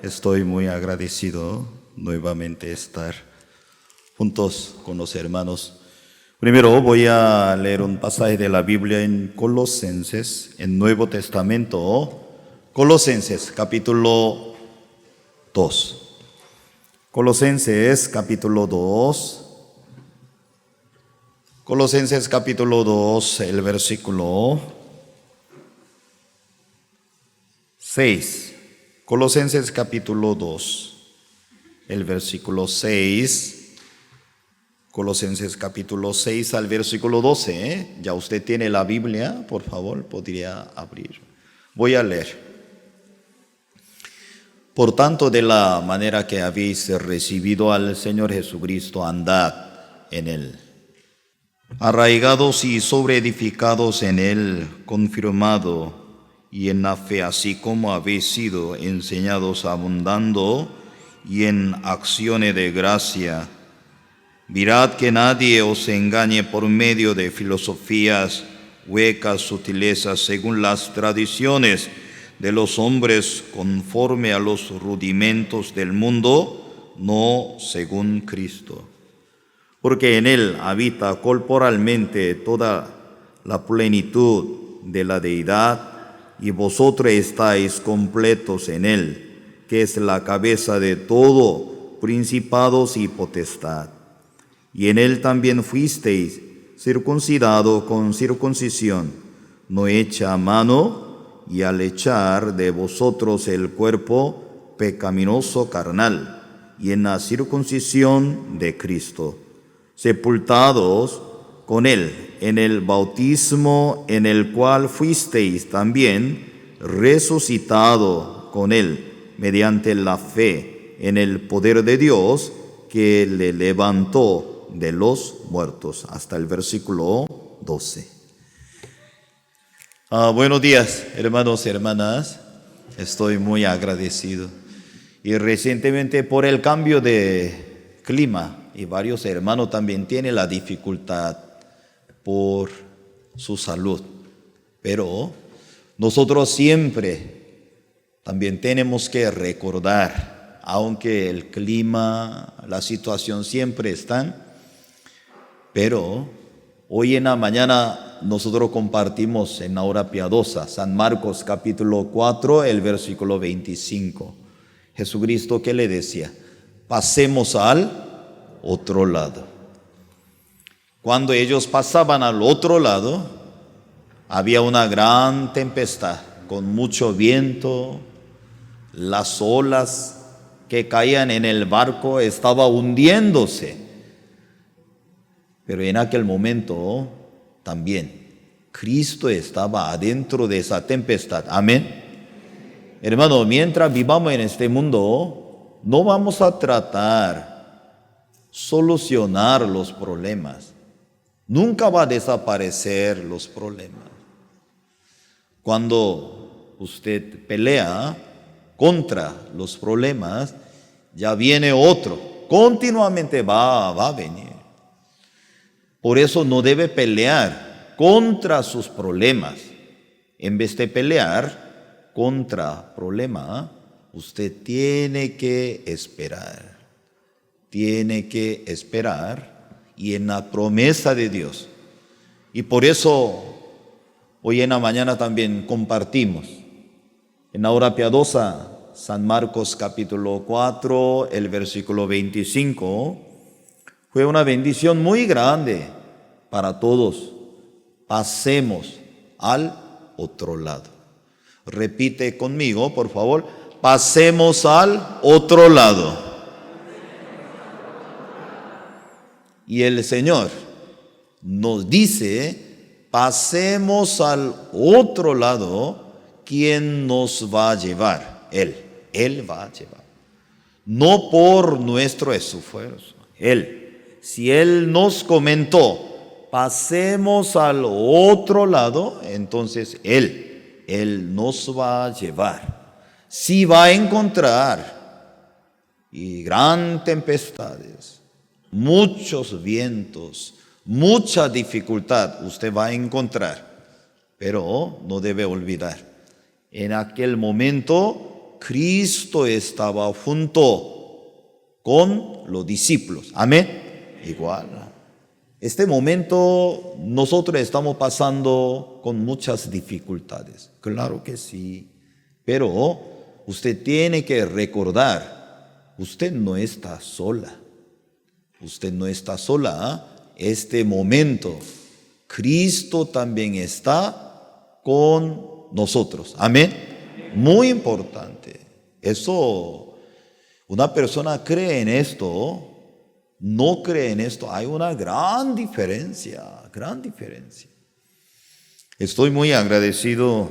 Estoy muy agradecido nuevamente estar juntos con los hermanos. Primero voy a leer un pasaje de la Biblia en Colosenses, en Nuevo Testamento, Colosenses capítulo 2. Colosenses capítulo 2. Colosenses capítulo 2, el versículo 6. Colosenses capítulo 2, el versículo 6. Colosenses capítulo 6 al versículo 12. Ya usted tiene la Biblia, por favor, podría abrir. Voy a leer. Por tanto, de la manera que habéis recibido al Señor Jesucristo, andad en Él, arraigados y sobreedificados en Él, confirmado y en la fe, así como habéis sido enseñados, abundando y en acciones de gracia. Mirad que nadie os engañe por medio de filosofías huecas, sutilezas, según las tradiciones de los hombres, conforme a los rudimentos del mundo, no según Cristo. Porque en Él habita corporalmente toda la plenitud de la deidad, y vosotros estáis completos en Él, que es la cabeza de todo, principados y potestad. Y en Él también fuisteis circuncidado con circuncisión, no hecha a mano, y al echar de vosotros el cuerpo pecaminoso carnal, y en la circuncisión de Cristo, sepultados con Él en el bautismo, en el cual fuisteis también resucitado con Él mediante la fe en el poder de Dios que le levantó de los muertos. Hasta el versículo 12. Buenos días, hermanos y hermanas. Estoy muy agradecido. Y recientemente por el cambio de clima, y varios hermanos también tienen la dificultad por su salud. Pero nosotros siempre también tenemos que recordar, aunque el clima, la situación siempre están, pero hoy en la mañana nosotros compartimos en la hora piadosa San Marcos capítulo 4, el versículo 25. Jesucristo, ¿qué le decía? Pasemos al otro lado. Cuando ellos pasaban al otro lado, había una gran tempestad con mucho viento. Las olas que caían en el barco estaban hundiéndose. Pero en aquel momento también Cristo estaba adentro de esa tempestad. Amén. Hermano, mientras vivamos en este mundo, no vamos a tratar solucionar los problemas. Nunca va a desaparecer los problemas. Cuando usted pelea contra los problemas, ya viene otro. Continuamente va a venir. Por eso no debe pelear contra sus problemas. En vez de pelear contra problema, usted tiene que esperar. Tiene que esperar y en la promesa de Dios. Y por eso hoy en la mañana también compartimos en la hora piadosa San Marcos capítulo 4, el versículo 25. Fue una bendición muy grande para todos. Pasemos al otro lado. Repite conmigo, por favor. Pasemos al otro lado. Y el Señor nos dice, pasemos al otro lado. ¿Quién nos va a llevar? Él va a llevar. No por nuestro esfuerzo. Él. Si Él nos comentó, pasemos al otro lado, entonces Él nos va a llevar. Si va a encontrar y gran tempestades, muchos vientos, mucha dificultad usted va a encontrar, pero no debe olvidar, en aquel momento Cristo estaba junto con los discípulos. Amén. Igual. Este momento nosotros estamos pasando con muchas dificultades. Claro que sí. Pero usted tiene que recordar, usted no está sola. Usted no está sola. Este momento, Cristo también está con nosotros. Amén. Muy importante. Eso, una persona cree en esto, no cree en esto, hay una gran diferencia, gran diferencia. Estoy muy agradecido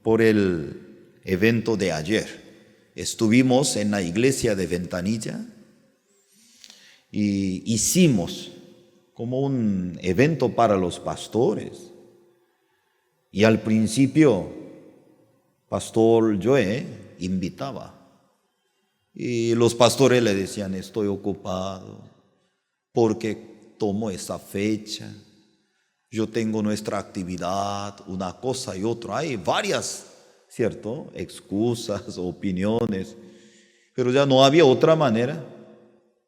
por el evento de ayer. Estuvimos en la iglesia de Ventanilla y hicimos como un evento para los pastores. Y al principio, Pastor Joe invitaba. Y los pastores le decían, estoy ocupado porque tomo esa fecha. Yo tengo nuestra actividad, una cosa y otra. Hay varias, ¿cierto? Excusas, opiniones. Pero ya no había otra manera.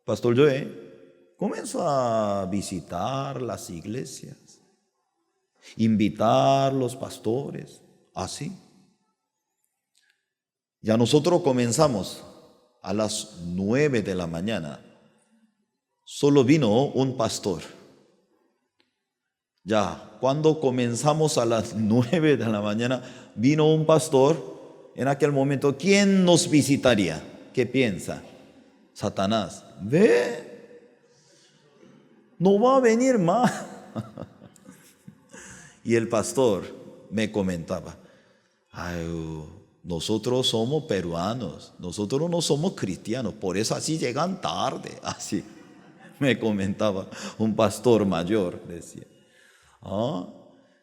Pastor Joe comenzó a visitar las iglesias, invitar a los pastores, así. Ya nosotros comenzamos a las 9 de la mañana. Solo vino un pastor. Ya, cuando comenzamos a las 9 de la mañana, vino un pastor. En aquel momento, ¿quién nos visitaría? ¿Qué piensa? Satanás. ¿Ve? No va a venir más. Y el pastor me comentaba, nosotros somos peruanos, nosotros no somos cristianos, por eso así llegan tarde, así me comentaba un pastor mayor, decía.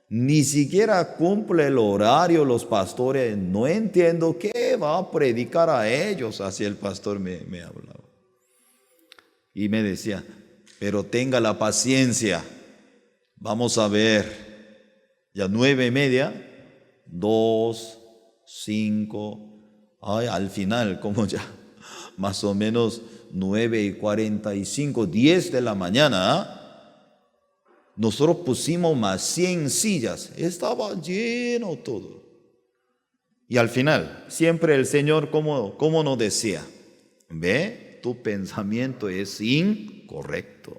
Ni siquiera cumple el horario los pastores, no entiendo qué va a predicar a ellos, así el pastor me hablaba. Y me decía, pero tenga la paciencia, vamos a ver, ya 9:30, 2, 5, al final, como ya más o menos 9:45, 10 de la mañana, nosotros pusimos más 100 sillas, estaba lleno todo. Y al final, siempre el Señor, como nos decía, ve, tu pensamiento es incorrecto.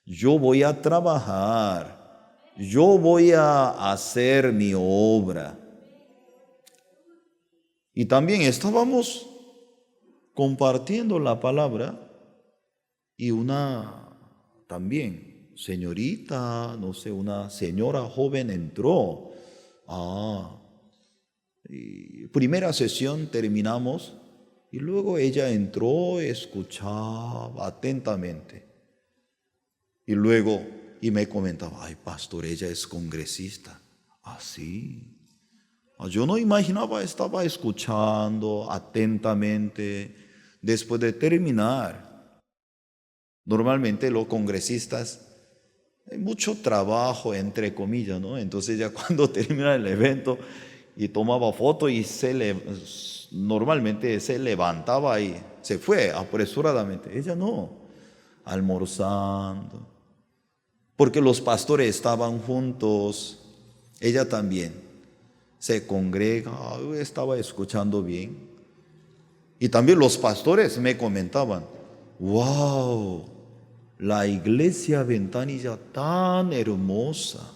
Yo voy a trabajar, yo voy a hacer mi obra. Y también estábamos compartiendo la palabra y una también señorita, no sé, una señora joven entró. Y primera sesión terminamos y luego ella entró, escuchaba atentamente. Y luego, y me comentaba, ay pastor, ella es congresista. Sí. Yo no imaginaba, estaba escuchando atentamente. Después de terminar, normalmente los congresistas, hay mucho trabajo, entre comillas, ¿no? Entonces ya cuando termina el evento y tomaba foto y normalmente se levantaba y se fue apresuradamente. Ella no, almorzando. Porque los pastores estaban juntos, ella también. Se congrega, estaba escuchando bien. Y también los pastores me comentaban, wow, la iglesia Ventanilla tan hermosa,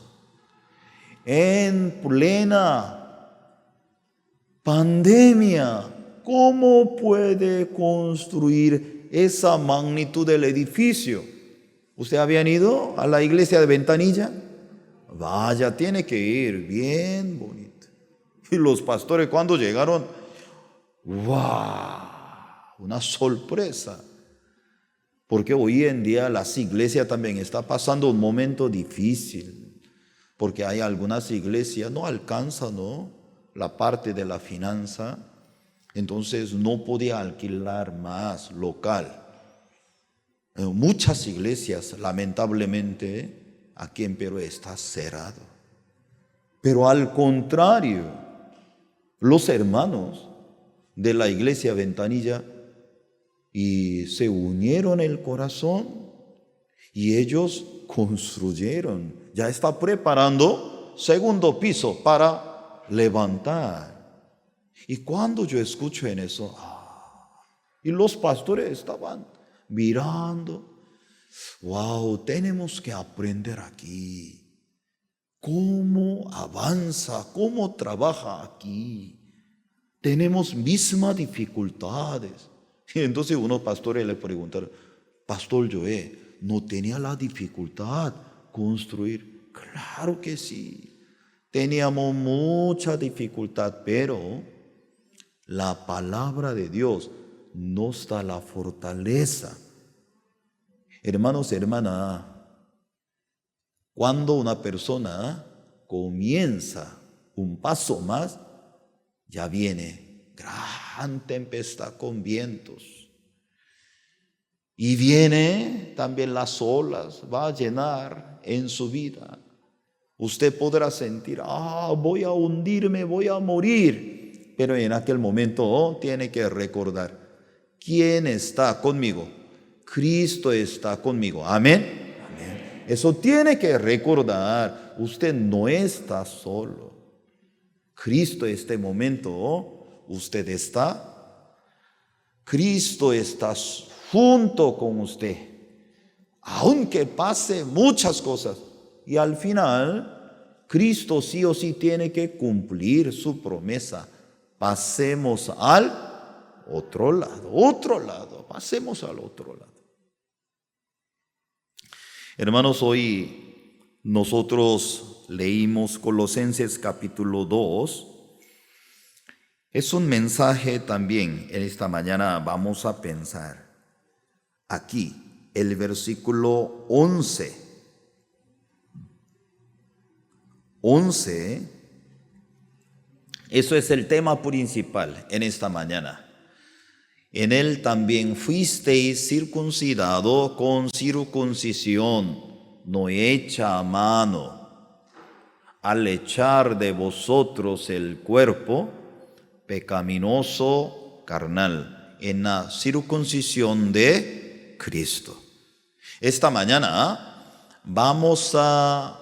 en plena pandemia, ¿cómo puede construir esa magnitud del edificio? ¿Usted habían ido a la iglesia de Ventanilla? Vaya, tiene que ir, bien bonito. Y los pastores cuando llegaron, ¡wow! Una sorpresa. Porque hoy en día las iglesias también están pasando un momento difícil. Porque hay algunas iglesias no alcanzan, ¿no?, la parte de la finanza. Entonces no podía alquilar más local. Muchas iglesias, lamentablemente, aquí en Perú está cerrado. Pero al contrario, los hermanos de la iglesia Ventanilla y se unieron el corazón y ellos construyeron. Ya está preparando segundo piso para levantar. Y cuando yo escucho en eso, y los pastores estaban mirando, wow, tenemos que aprender aquí cómo avanza, cómo trabaja aquí. Tenemos mismas dificultades. Y entonces unos pastores le preguntaron, Pastor Joé, ¿no tenía la dificultad construir? Claro que sí. Teníamos mucha dificultad, pero la palabra de Dios nos da la fortaleza. Hermanos, hermanas, cuando una persona comienza un paso más, ya viene gran tempestad con vientos. Y viene también las olas, va a llenar en su vida. Usted podrá sentir, voy a hundirme, voy a morir. Pero en aquel momento tiene que recordar, ¿quién está conmigo? Cristo está conmigo. Amén. Amén. Eso tiene que recordar, usted no está solo. Cristo este momento, usted está. Cristo está junto con usted. Aunque pase muchas cosas. Y al final, Cristo sí o sí tiene que cumplir su promesa. Pasemos al otro lado, pasemos al otro lado. Hermanos, hoy nosotros leímos Colosenses capítulo 2. Es un mensaje también, en esta mañana vamos a pensar aquí, el versículo 11. 11, eso es el tema principal en esta mañana. En él también fuisteis circuncidado con circuncisión no hecha a mano, al echar de vosotros el cuerpo pecaminoso carnal, en la circuncisión de Cristo. Esta mañana vamos a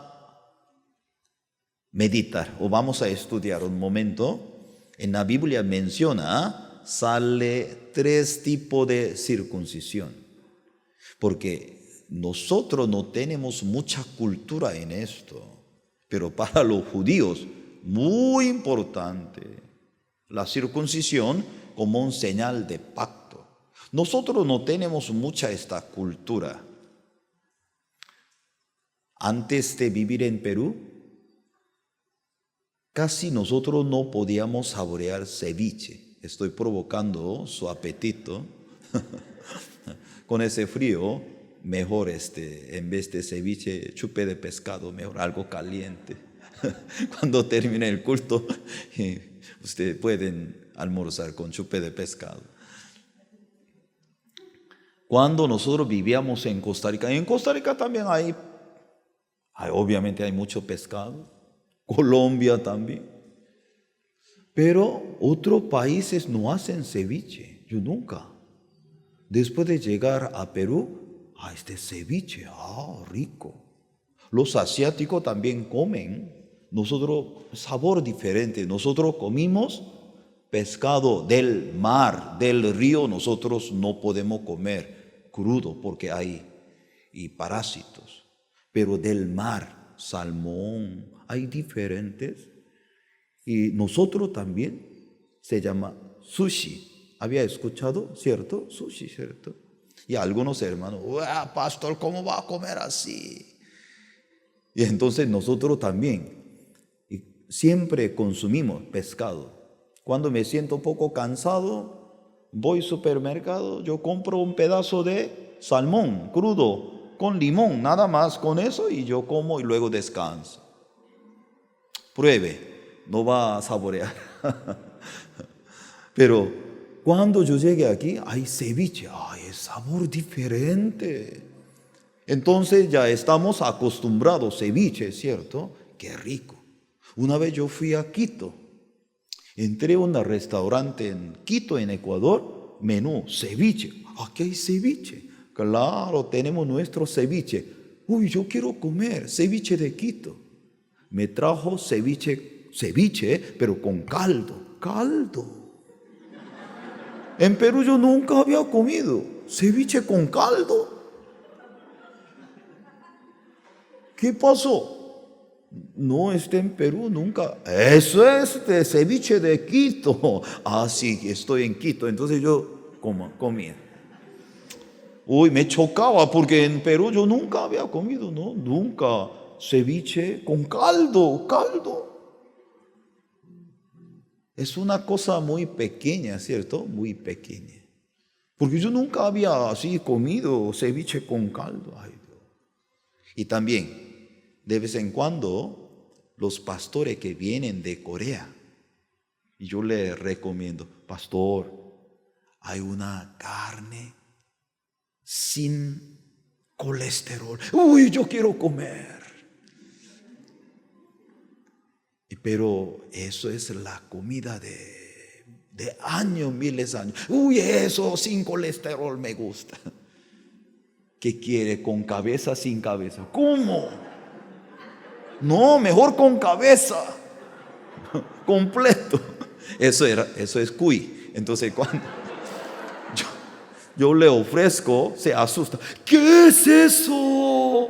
meditar o vamos a estudiar un momento. En la Biblia sale 3 tipos de circuncisión, porque nosotros no tenemos mucha cultura en esto, pero para los judíos muy importante la circuncisión como un señal de pacto. Nosotros no tenemos mucha esta cultura. Antes de vivir en Perú, casi nosotros no podíamos saborear ceviche. Estoy provocando su apetito. Con ese frío, mejor en vez de ceviche, chupe de pescado, mejor algo caliente. Cuando termine el culto, ustedes pueden almorzar con chupe de pescado. Cuando nosotros vivíamos en Costa Rica también obviamente hay mucho pescado. Colombia también. Pero otros países no hacen ceviche. Yo nunca. Después de llegar a Perú, este ceviche, rico. Los asiáticos también comen. Nosotros, sabor diferente. Nosotros comimos pescado del mar, del río. Nosotros no podemos comer crudo porque hay parásitos. Pero del mar, salmón, hay diferentes. Y nosotros también se llama sushi. ¿Había escuchado? ¿Cierto? Sushi, ¿cierto? Y algunos hermanos, pastor, ¿cómo va a comer así? Y entonces nosotros también siempre consumimos pescado. Cuando me siento un poco cansado, voy al supermercado, yo compro un pedazo de salmón crudo con limón, nada más con eso, y yo como y luego descanso. Pruebe. No va a saborear. Pero cuando yo llegué aquí, hay ceviche, es sabor diferente. Entonces ya estamos acostumbrados, ceviche, ¿cierto? Qué rico. Una vez yo fui a Quito Entré a un restaurante en Quito, en Ecuador, menú ceviche. Aquí hay ceviche. Claro, tenemos nuestro ceviche. Uy, yo quiero comer ceviche de Quito. Me trajo ceviche, pero con caldo. En Perú yo nunca había comido ceviche con caldo. ¿Qué pasó? No esté en Perú nunca. Eso es de ceviche de Quito. Ah, sí, estoy en Quito. Entonces yo comía. Uy, me chocaba porque en Perú yo nunca había comido, ¿no? Nunca. Ceviche con caldo. Es una cosa muy pequeña, ¿cierto? Muy pequeña. Porque yo nunca había así comido ceviche con caldo. Ay, Dios. Y también, de vez en cuando, los pastores que vienen de Corea, y yo les recomiendo, pastor, hay una carne sin colesterol. Uy, yo quiero comer. Pero eso es la comida de años, miles de años. Uy, eso sin colesterol me gusta. ¿Qué quiere? ¿Con cabeza, sin cabeza? ¿Cómo? No, mejor con cabeza. Completo. Eso es cuy. Entonces cuando yo le ofrezco, se asusta. ¿Qué es eso?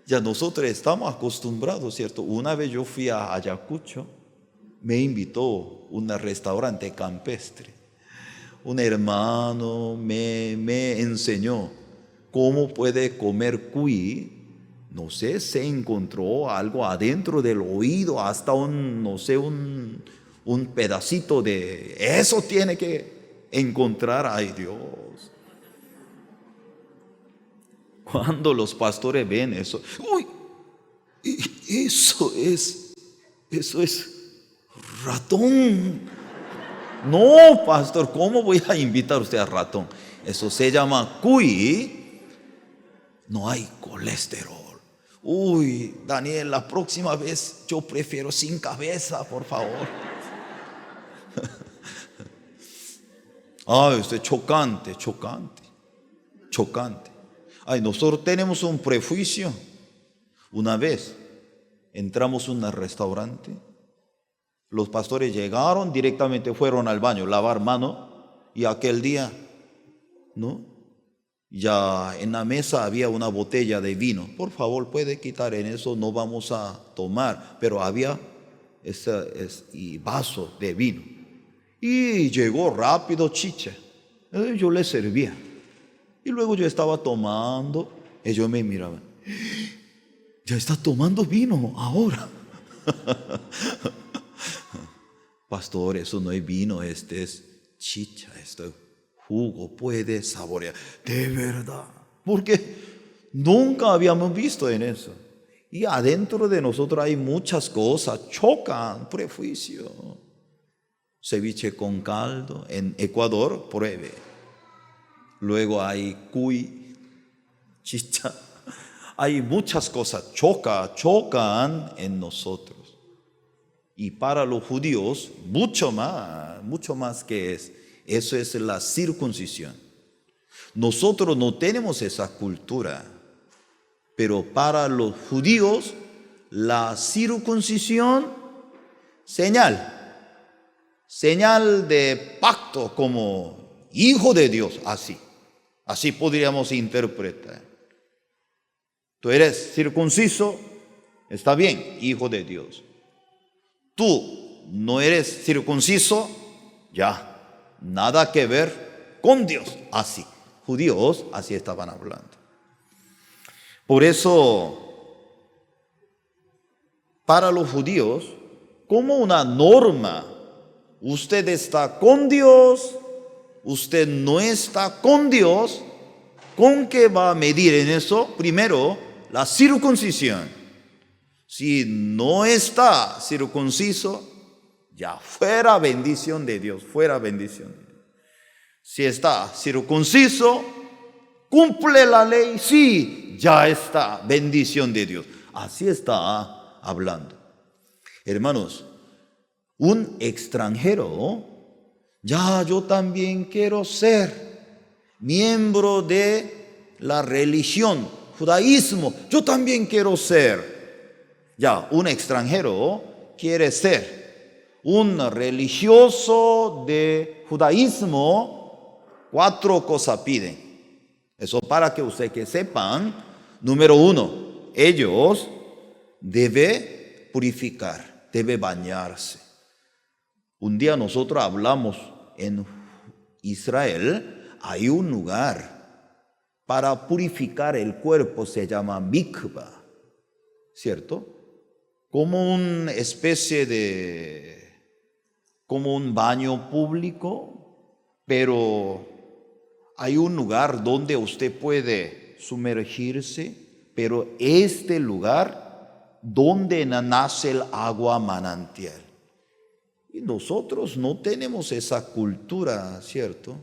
Ya nosotros estamos acostumbrados, ¿cierto? Una vez yo fui a Ayacucho, me invitó a un restaurante campestre. Un hermano me enseñó cómo puede comer cuy. No sé, se encontró algo adentro del oído, hasta un pedacito de... Eso tiene que encontrar, ay Dios. Cuando los pastores ven eso, uy, eso es ratón. No, pastor, ¿cómo voy a invitar a usted a ratón? Eso se llama cuy. No hay colesterol. Uy, Daniel, la próxima vez yo prefiero sin cabeza, por favor. Ay, usted chocante. Ay, nosotros tenemos un prejuicio. Una vez entramos a un restaurante, los pastores llegaron, directamente fueron al baño, lavar mano, y aquel día, ¿no? Ya en la mesa había una botella de vino. Por favor, puede quitar en eso, no vamos a tomar, pero había ese vaso de vino. Y llegó rápido chicha. Yo le servía. Y luego yo estaba tomando, ellos me miraban. Ya está tomando vino ahora. Pastor, eso no es vino, este es chicha, esto es jugo, puede saborear. De verdad. Porque nunca habíamos visto en eso. Y adentro de nosotros hay muchas cosas, chocan, prejuicio. Ceviche con caldo, en Ecuador, pruebe. Luego hay cuy, chicha. Hay muchas cosas, chocan en nosotros. Y para los judíos, mucho más que eso es la circuncisión. Nosotros no tenemos esa cultura, pero para los judíos, la circuncisión, señal de pacto como hijo de Dios, así podríamos interpretar. Tú eres circunciso, está bien, hijo de Dios. Tú no eres circunciso, ya, nada que ver con Dios. Así, judíos así estaban hablando. Por eso, para los judíos, como una norma, usted está con Dios, usted no está con Dios, ¿con qué va a medir en eso? Primero, la circuncisión. Si no está circunciso, ya fuera bendición de Dios, Si está circunciso, cumple la ley, sí, ya está bendición de Dios. Así está hablando. Hermanos, un extranjero, ya yo también quiero ser miembro de la religión, judaísmo, yo también quiero ser. Ya, un extranjero quiere ser un religioso de judaísmo, 4 cosas piden. Eso para que ustedes que sepan. Número 1, ellos deben purificar, deben bañarse. Un día nosotros hablamos en Israel, hay un lugar para purificar el cuerpo, se llama mikvah, ¿cierto? Como una especie de, como un baño público, pero hay un lugar donde usted puede sumergirse, pero este lugar donde nace el agua manantial. Y nosotros no tenemos esa cultura, ¿cierto?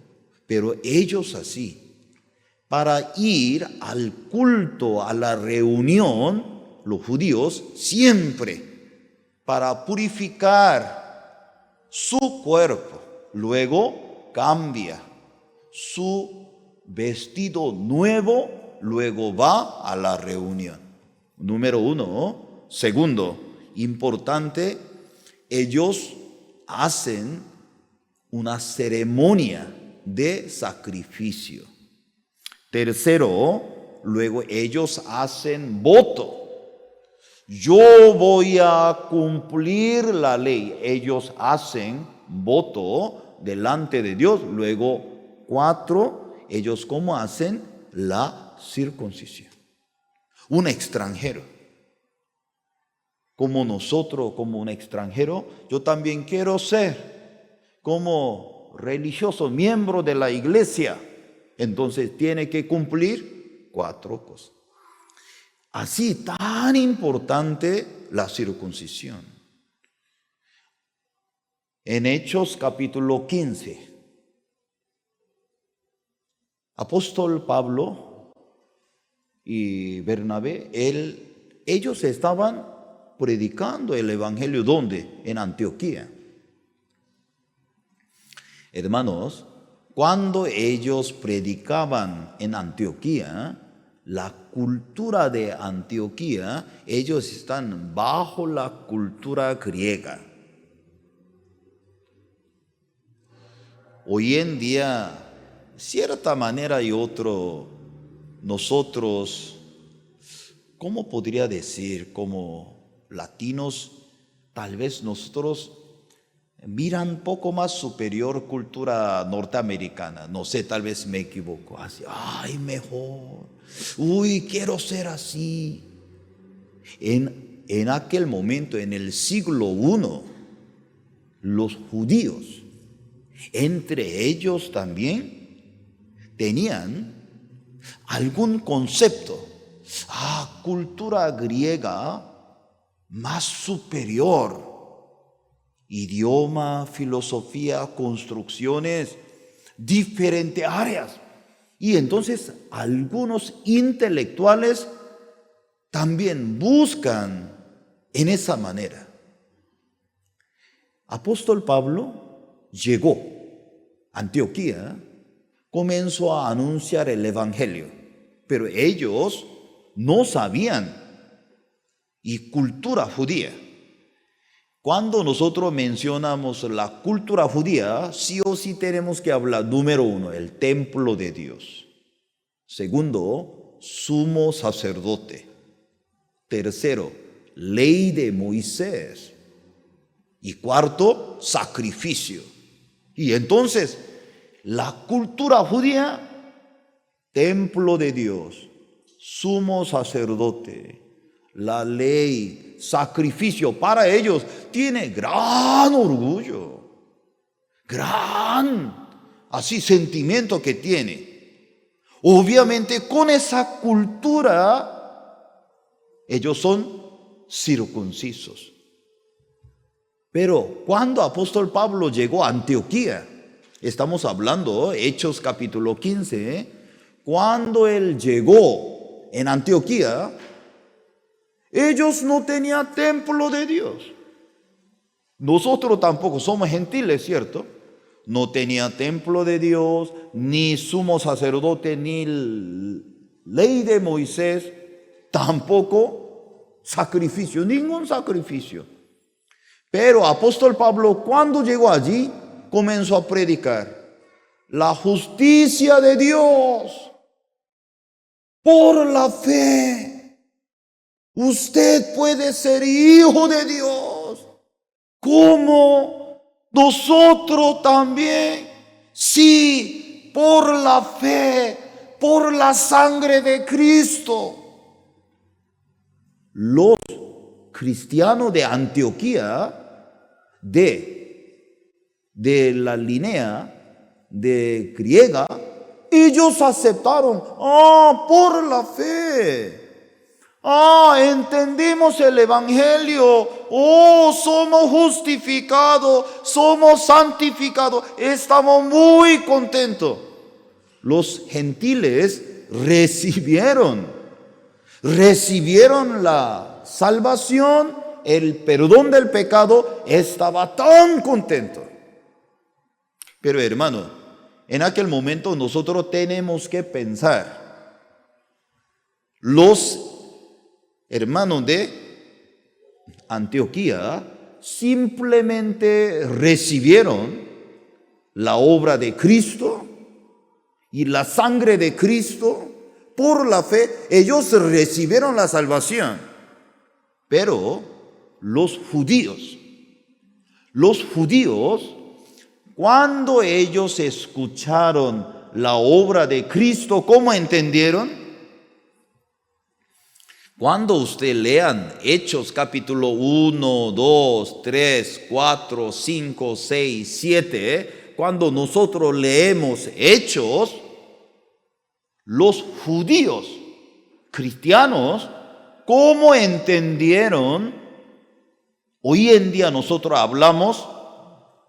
Pero ellos así. Para ir al culto, a la reunión, los judíos siempre para purificar su cuerpo, luego cambia su vestido nuevo, luego va a la reunión. Número 1. Segundo, importante, ellos hacen una ceremonia de sacrificio. Tercero, luego ellos hacen voto. Yo voy a cumplir la ley. Ellos hacen voto delante de Dios. Luego 4, ellos ¿cómo hacen? La circuncisión. Un extranjero, como nosotros, como un extranjero, yo también quiero ser como religioso, miembro de la iglesia. Entonces tiene que cumplir 4 cosas. Así, tan importante la circuncisión. En Hechos capítulo 15, apóstol Pablo y Bernabé, ellos estaban predicando el evangelio, ¿dónde? En Antioquía. Hermanos, cuando ellos predicaban en Antioquía, la cultura de Antioquía, ellos están bajo la cultura griega. Hoy en día, cierta manera y otro, nosotros, ¿cómo podría decir? Como latinos, tal vez nosotros miran poco más superior cultura norteamericana. No sé, tal vez me equivoco. Así, ay, mejor. Uy, quiero ser así. En aquel momento, en el siglo I, los judíos, entre ellos también, tenían algún concepto. Cultura griega más superior. Idioma, filosofía, construcciones, diferentes áreas. Y entonces algunos intelectuales también buscan en esa manera. Apóstol Pablo llegó a Antioquía, comenzó a anunciar el evangelio, pero ellos no sabían y cultura judía. Cuando nosotros mencionamos la cultura judía, sí o sí tenemos que hablar, número 1, el templo de Dios. Segundo, sumo sacerdote. Tercero, ley de Moisés. Y cuarto, sacrificio. Y entonces, la cultura judía, templo de Dios, sumo sacerdote, la ley, sacrificio, para ellos tiene gran orgullo, gran así sentimiento que tiene. Obviamente con esa cultura ellos son circuncisos. Pero cuando apóstol Pablo llegó a Antioquía, estamos hablando Hechos capítulo 15, cuando él llegó en Antioquía, ellos no tenían templo de Dios. Nosotros tampoco somos gentiles, ¿cierto? No tenía templo de Dios, ni sumo sacerdote, ni ley de Moisés, tampoco sacrificio, ningún sacrificio. Pero apóstol Pablo, cuando llegó allí, comenzó a predicar la justicia de Dios por la fe. Usted puede ser hijo de Dios, como nosotros también, sí, por la fe, por la sangre de Cristo. Los cristianos de Antioquía, de la línea de griega, ellos aceptaron, por la fe. Entendimos el evangelio, somos justificados, somos santificados, estamos muy contentos. Los gentiles recibieron la salvación, el perdón del pecado, estaba tan contento. Pero hermano, en aquel momento nosotros tenemos que pensar, los hermanos de Antioquía simplemente recibieron la obra de Cristo y la sangre de Cristo por la fe. Ellos recibieron la salvación. Pero los judíos, cuando ellos escucharon la obra de Cristo, ¿cómo entendieron? Cuando usted lean Hechos capítulo 1, 2, 3, 4, 5, 6, 7, cuando nosotros leemos Hechos, los judíos cristianos, ¿cómo entendieron? Hoy en día nosotros hablamos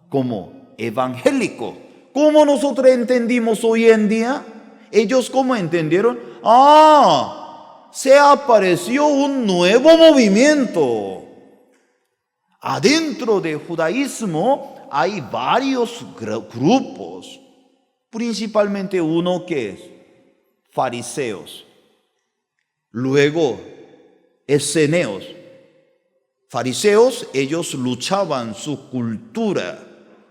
como evangélico. ¿Cómo nosotros entendimos hoy en día? Ellos ¿cómo entendieron? Se apareció un nuevo movimiento. Adentro del judaísmo hay varios grupos, principalmente uno que es fariseos, luego esseneos. Fariseos, ellos luchaban su cultura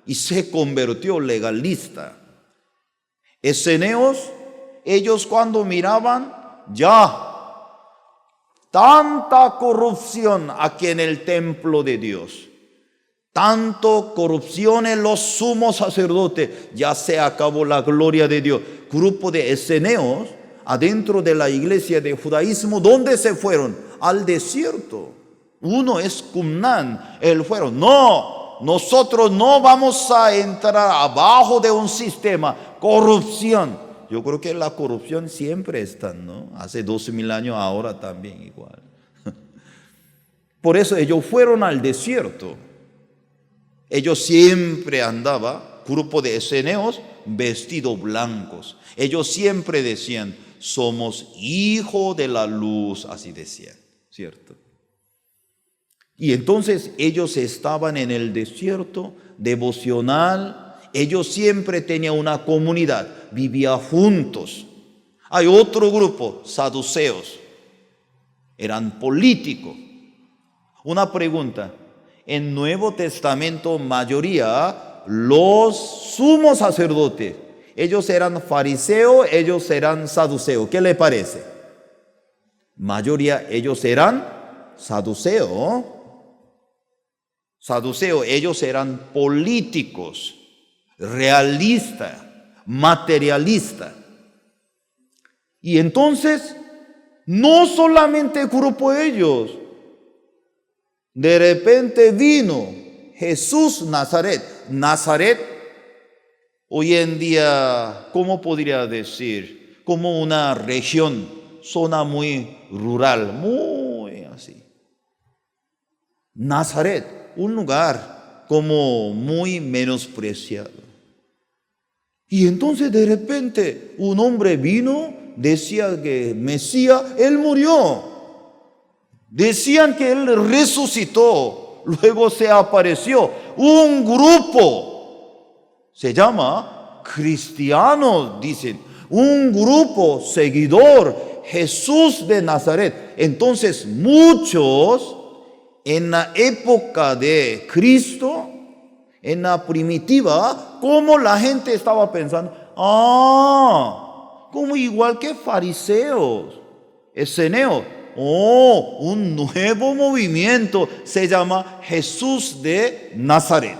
y se convirtió legalista. Esseneos, ellos cuando miraban ya tanta corrupción aquí en el templo de Dios, tanto corrupción en los sumos sacerdotes, ya se acabó la gloria de Dios. Grupo de esseneos adentro de la iglesia de judaísmo, ¿dónde se fueron? Al desierto. Uno es Cumnán, él fueron, no, nosotros no vamos a entrar abajo de un sistema, corrupción. Yo creo que la corrupción siempre está, ¿no? Hace 12,000 años, ahora también igual. Por eso ellos fueron al desierto. Ellos siempre andaban, grupo de esseneos, vestidos blancos. Ellos siempre decían, somos hijos de la luz, así decían, ¿cierto? Y entonces ellos estaban en el desierto devocional. Ellos siempre tenían una comunidad, vivían juntos. Hay otro grupo, saduceos, eran políticos. Una pregunta, en Nuevo Testamento mayoría, los sumos sacerdotes, ellos eran fariseos, ellos eran saduceos. ¿Qué le parece? Mayoría, ellos eran saduceos. Ellos eran políticos, realistas, materialistas. Y entonces, no solamente el grupo de ellos, de repente vino Jesús Nazaret, hoy en día, ¿cómo podría decir? Como una región, zona muy rural, muy así. Nazaret, un lugar como muy menospreciado. Y entonces de repente un hombre vino, decía que Mesías, él murió. Decían que él resucitó. luego se apareció un grupo, se llama cristianos, dicen, un grupo seguidor, Jesús de Nazaret. Entonces muchos en la época de Cristo, en la primitiva, como la gente estaba pensando, como igual que fariseos, esceneos, un nuevo movimiento se llama Jesús de Nazaret.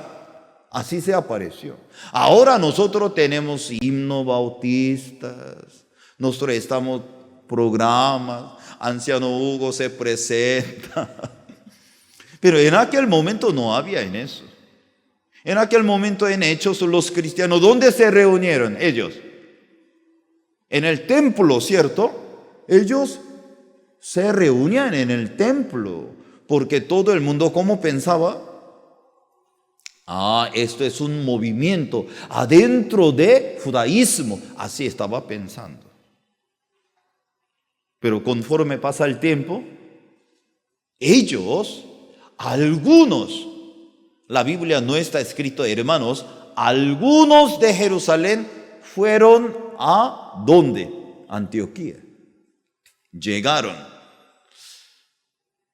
Así se apareció. Ahora nosotros tenemos himnos bautistas, nosotros estamos programas, Anciano Hugo se presenta. Pero en aquel momento no había en eso. En aquel momento en Hechos los cristianos, ¿dónde se reunieron ellos? En el templo, ¿cierto? Ellos se reunían en el templo, porque todo el mundo, ¿cómo pensaba? Esto es un movimiento adentro de judaísmo. Así estaba pensando. Pero conforme pasa el tiempo, ellos, algunos, la Biblia no está escrito, hermanos, algunos de Jerusalén fueron a ¿dónde? Antioquía. Llegaron.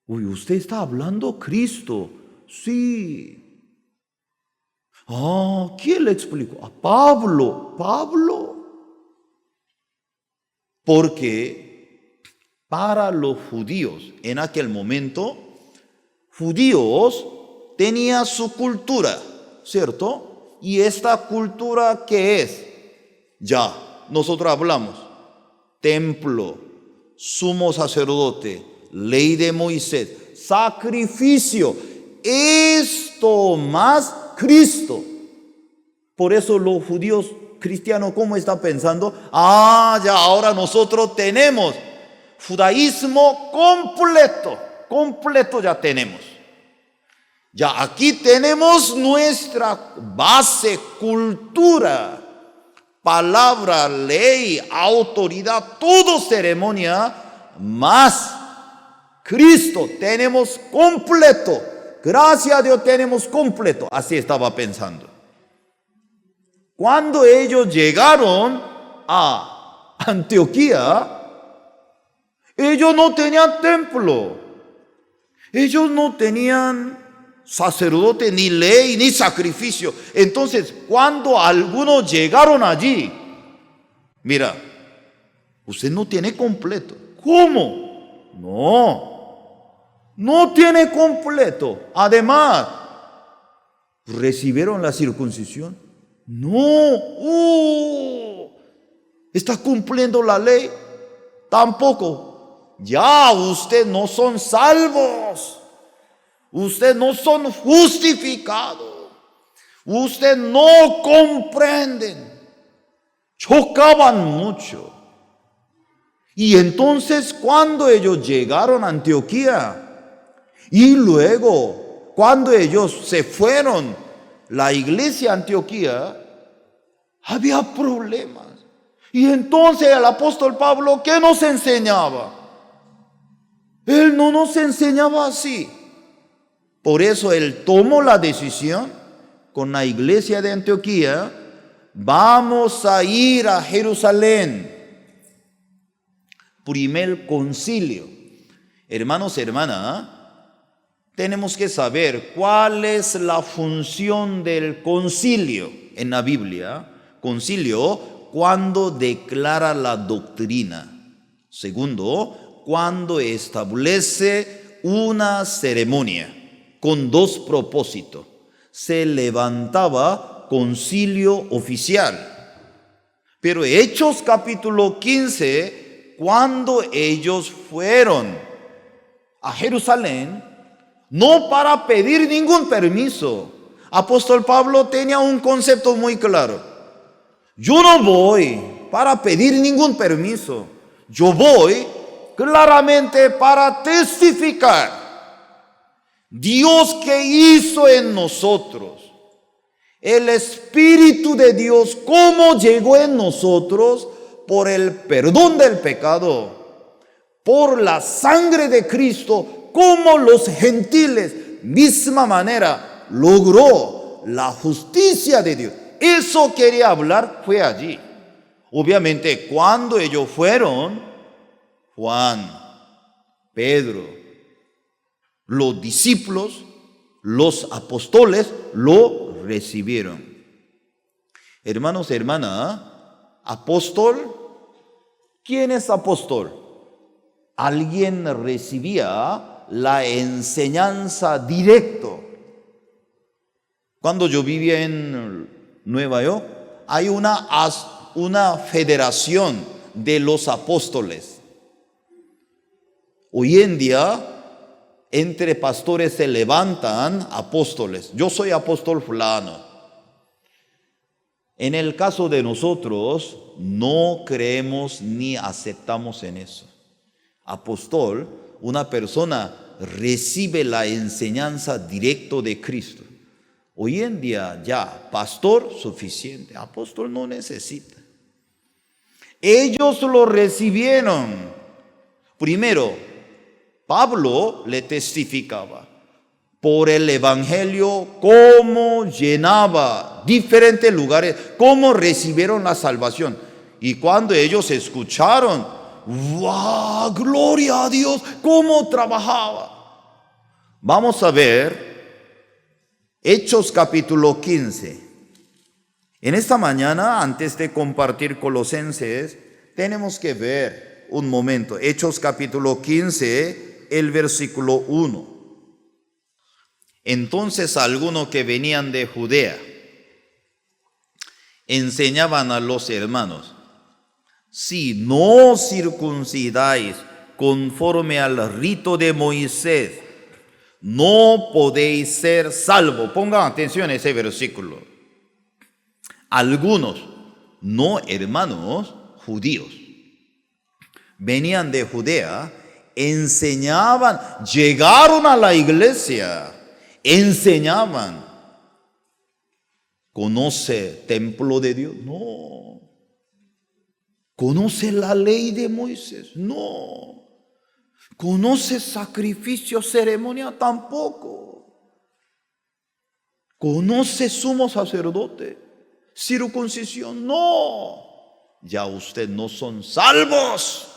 Usted está hablando Cristo. Sí. ¿Quién le explicó? A Pablo. Porque para los judíos en aquel momento, judíos tenían su cultura, ¿cierto? Y esta cultura, ¿qué es? Ya, nosotros hablamos. Templo, sumo sacerdote, ley de Moisés, sacrificio, esto más Cristo. Por eso los judíos cristianos, ¿cómo están pensando? Ya ahora nosotros tenemos judaísmo completo ya tenemos. Ya aquí tenemos nuestra base, cultura, palabra, ley, autoridad, todo ceremonia, más Cristo tenemos completo. Gracias a Dios tenemos completo. Así estaba pensando. Cuando ellos llegaron a Antioquía, ellos no tenían templo. Ellos no tenían sacerdote, ni ley, ni sacrificio. Entonces, cuando algunos llegaron allí, mira, usted no tiene completo. ¿Cómo? No tiene completo. Además, ¿recibieron la circuncisión? No. ¿Está cumpliendo la ley? Tampoco. Ya ustedes no son salvos. Ustedes no son justificados. Ustedes no comprenden. Chocaban mucho. Y entonces cuando ellos llegaron a Antioquía, y luego cuando ellos se fueron, la iglesia de Antioquía, había problemas. Y entonces el apóstol Pablo, ¿qué nos enseñaba? Él no nos enseñaba así. Por eso él tomó la decisión con la iglesia de Antioquía: vamos a ir a Jerusalén. Primer concilio. Hermanos, hermanas, tenemos que saber cuál es la función del concilio en la Biblia. Concilio, cuando declara la doctrina. Segundo, cuando establece una ceremonia con dos propósitos. Se levantaba concilio oficial. Pero Hechos capítulo 15, cuando ellos fueron a Jerusalén, no para pedir ningún permiso. Apóstol Pablo tenía un concepto muy claro. Yo no voy para pedir ningún permiso. Yo voy claramente para testificar Dios que hizo en nosotros. El Espíritu de Dios, cómo llegó en nosotros por el perdón del pecado, por la sangre de Cristo, como los gentiles misma manera logró la justicia de Dios. Eso quería hablar, fue allí. Obviamente, cuando ellos fueron, Juan, Pedro, los discípulos, los apóstoles lo recibieron. Hermanos, hermanas, apóstol, ¿quién es apóstol? Alguien recibía la enseñanza directo. Cuando yo vivía en Nueva York, hay una federación de los apóstoles. Hoy en día, entre pastores se levantan apóstoles. Yo soy apóstol fulano. En el caso de nosotros, no creemos ni aceptamos en eso. Apóstol, una persona recibe la enseñanza directa de Cristo. Hoy en día ya, pastor suficiente, apóstol no necesita. Ellos lo recibieron. Primero, Pablo le testificaba por el evangelio cómo llenaba diferentes lugares, cómo recibieron la salvación. Y cuando ellos escucharon, ¡wow! ¡Gloria a Dios! ¿Cómo trabajaba? Vamos a ver Hechos capítulo 15. En esta mañana, antes de compartir Colosenses, tenemos que ver un momento. Hechos capítulo 15, el versículo 1. Entonces algunos que venían de Judea enseñaban a los hermanos: si no circuncidáis conforme al rito de Moisés, no podéis ser salvos. Pongan atención a ese versículo. Algunos, no hermanos judíos, venían de Judea, enseñaban, llegaron a la iglesia, enseñaban. ¿Conoce templo de Dios? No. ¿Conoce la ley de Moisés? No. ¿Conoce sacrificio, ceremonia? Tampoco. ¿Conoce sumo sacerdote? ¿Circuncisión? No. Ya ustedes no son salvos.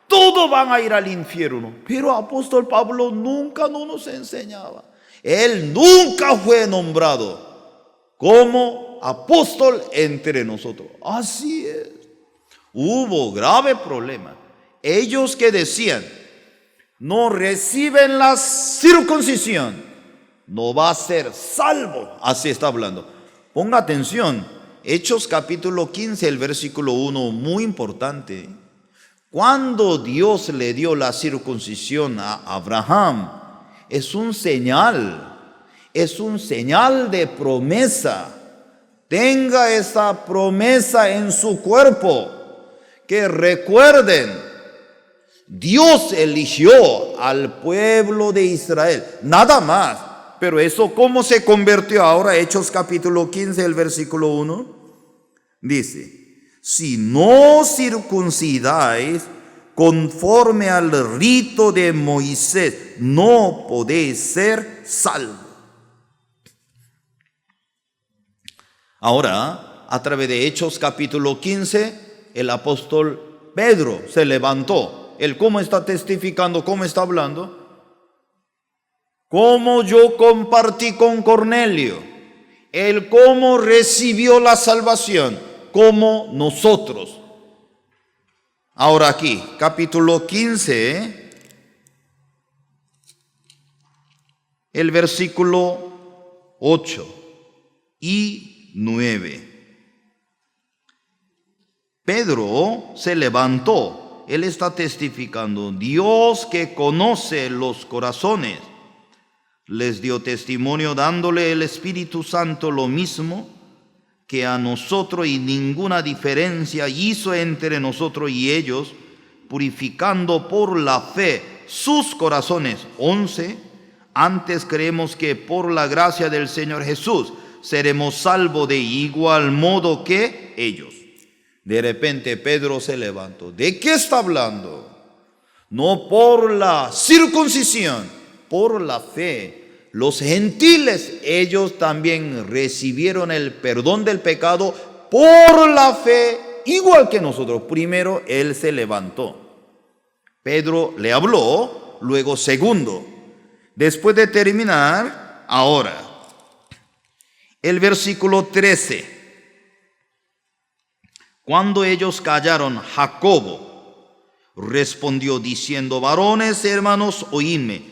Todos van a ir al infierno. Pero apóstol Pablo nunca nos enseñaba. Él nunca fue nombrado como apóstol entre nosotros. Así es. Hubo grave problema. Ellos que decían, no reciben la circuncisión, no va a ser salvo. Así está hablando. Ponga atención. Hechos capítulo 15, el versículo 1, muy importante. Cuando Dios le dio la circuncisión a Abraham, es un señal de promesa. Tenga esa promesa en su cuerpo. Que recuerden, Dios eligió al pueblo de Israel, nada más. Pero eso, ¿cómo se convirtió ahora? Hechos capítulo 15, el versículo 1, dice: si no circuncidáis conforme al rito de Moisés, no podéis ser salvos. Ahora, a través de Hechos capítulo 15, el apóstol Pedro se levantó. Él, ¿cómo está testificando? ¿Cómo está hablando? Cómo yo compartí con Cornelio. Él cómo recibió la salvación. Como nosotros. Ahora aquí, capítulo 15, el versículo 8 y 9. Pedro se levantó. Él está testificando. Dios que conoce los corazones les dio testimonio dándole el Espíritu Santo lo mismo que a nosotros, y ninguna diferencia hizo entre nosotros y ellos, purificando por la fe sus corazones. 11. Antes creemos que por la gracia del Señor Jesús seremos salvos de igual modo que ellos. De repente Pedro se levantó. ¿De qué está hablando? No por la circuncisión, por la fe, los gentiles, ellos también recibieron el perdón del pecado por la fe, igual que nosotros. Primero, Él se levantó. Pedro le habló, luego segundo. Después de terminar, ahora, el versículo 13. Cuando ellos callaron, Jacobo respondió diciendo: varones, hermanos, oídme.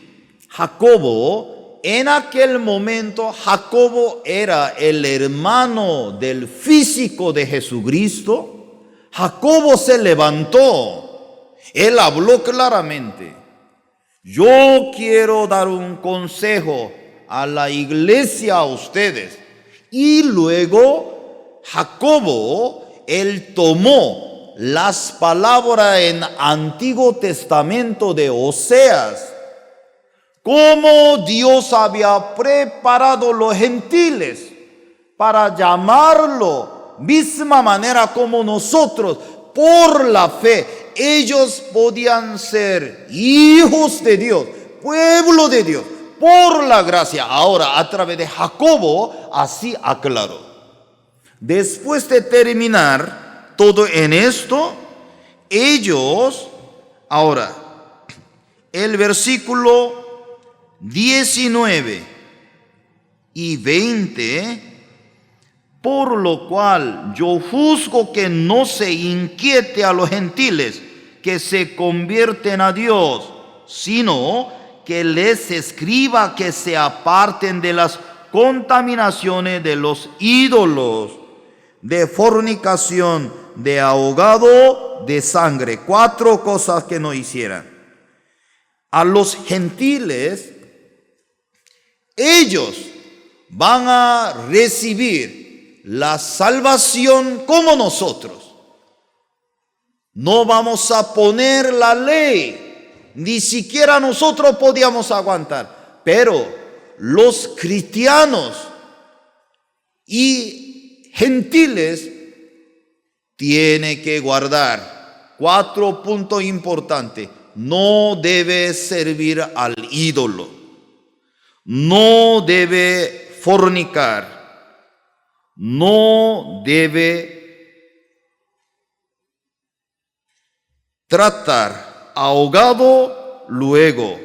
Jacobo, en aquel momento, Jacobo era el hermano del físico de Jesucristo. Jacobo se levantó. Él habló claramente. Yo quiero dar un consejo a la iglesia, a ustedes. Y luego Jacobo, él tomó las palabras en Antiguo Testamento de Oseas, cómo Dios había preparado los gentiles para llamarlo, misma manera como nosotros, por la fe. Ellos podían ser hijos de Dios, pueblo de Dios, por la gracia. Ahora, a través de Jacobo, así aclaró. Después de terminar todo en esto, ellos, ahora, el versículo 19 y 20, por lo cual yo juzgo que no se inquiete a los gentiles que se convierten a Dios, sino que les escriba que se aparten de las contaminaciones de los ídolos, de fornicación, de ahogado, de sangre. 4 cosas que no hicieran. A los gentiles, ellos van a recibir la salvación como nosotros. No vamos a poner la ley, ni siquiera nosotros podíamos aguantar. Pero los cristianos y gentiles tienen que guardar 4 puntos importantes. No debe servir al ídolo, no debe fornicar, no debe tratar ahogado luego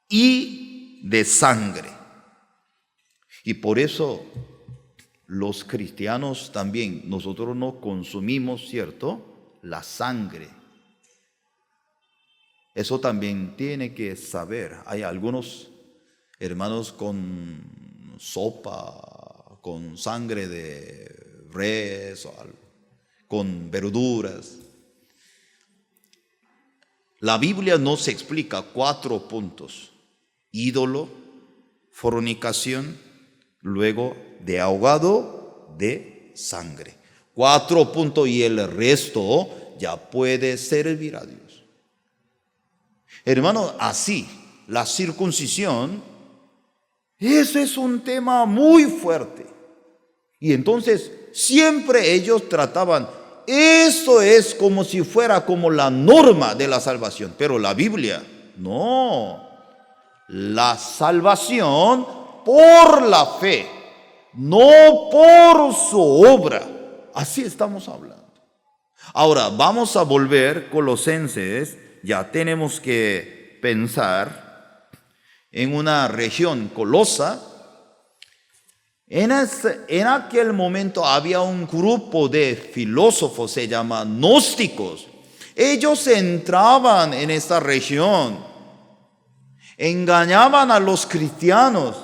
y de sangre. Y por eso los cristianos también, nosotros no consumimos, ¿cierto?, la sangre. Eso también tiene que saber. Hay algunos hermanos con sopa, con sangre de res, con verduras. La Biblia nos explica 4 puntos: ídolo, fornicación, luego de ahogado, de sangre. 4 puntos, y el resto ya puede servir a Dios. Hermano, así, la circuncisión, eso es un tema muy fuerte. Y entonces siempre ellos trataban, eso es como si fuera como la norma de la salvación. Pero la Biblia, no. La salvación por la fe, no por su obra. Así estamos hablando. Ahora, vamos a volver Colosenses. Ya tenemos que pensar en una región, Colosa. En aquel momento había un grupo de filósofos, se llama gnósticos. Ellos entraban en esta región, engañaban a los cristianos.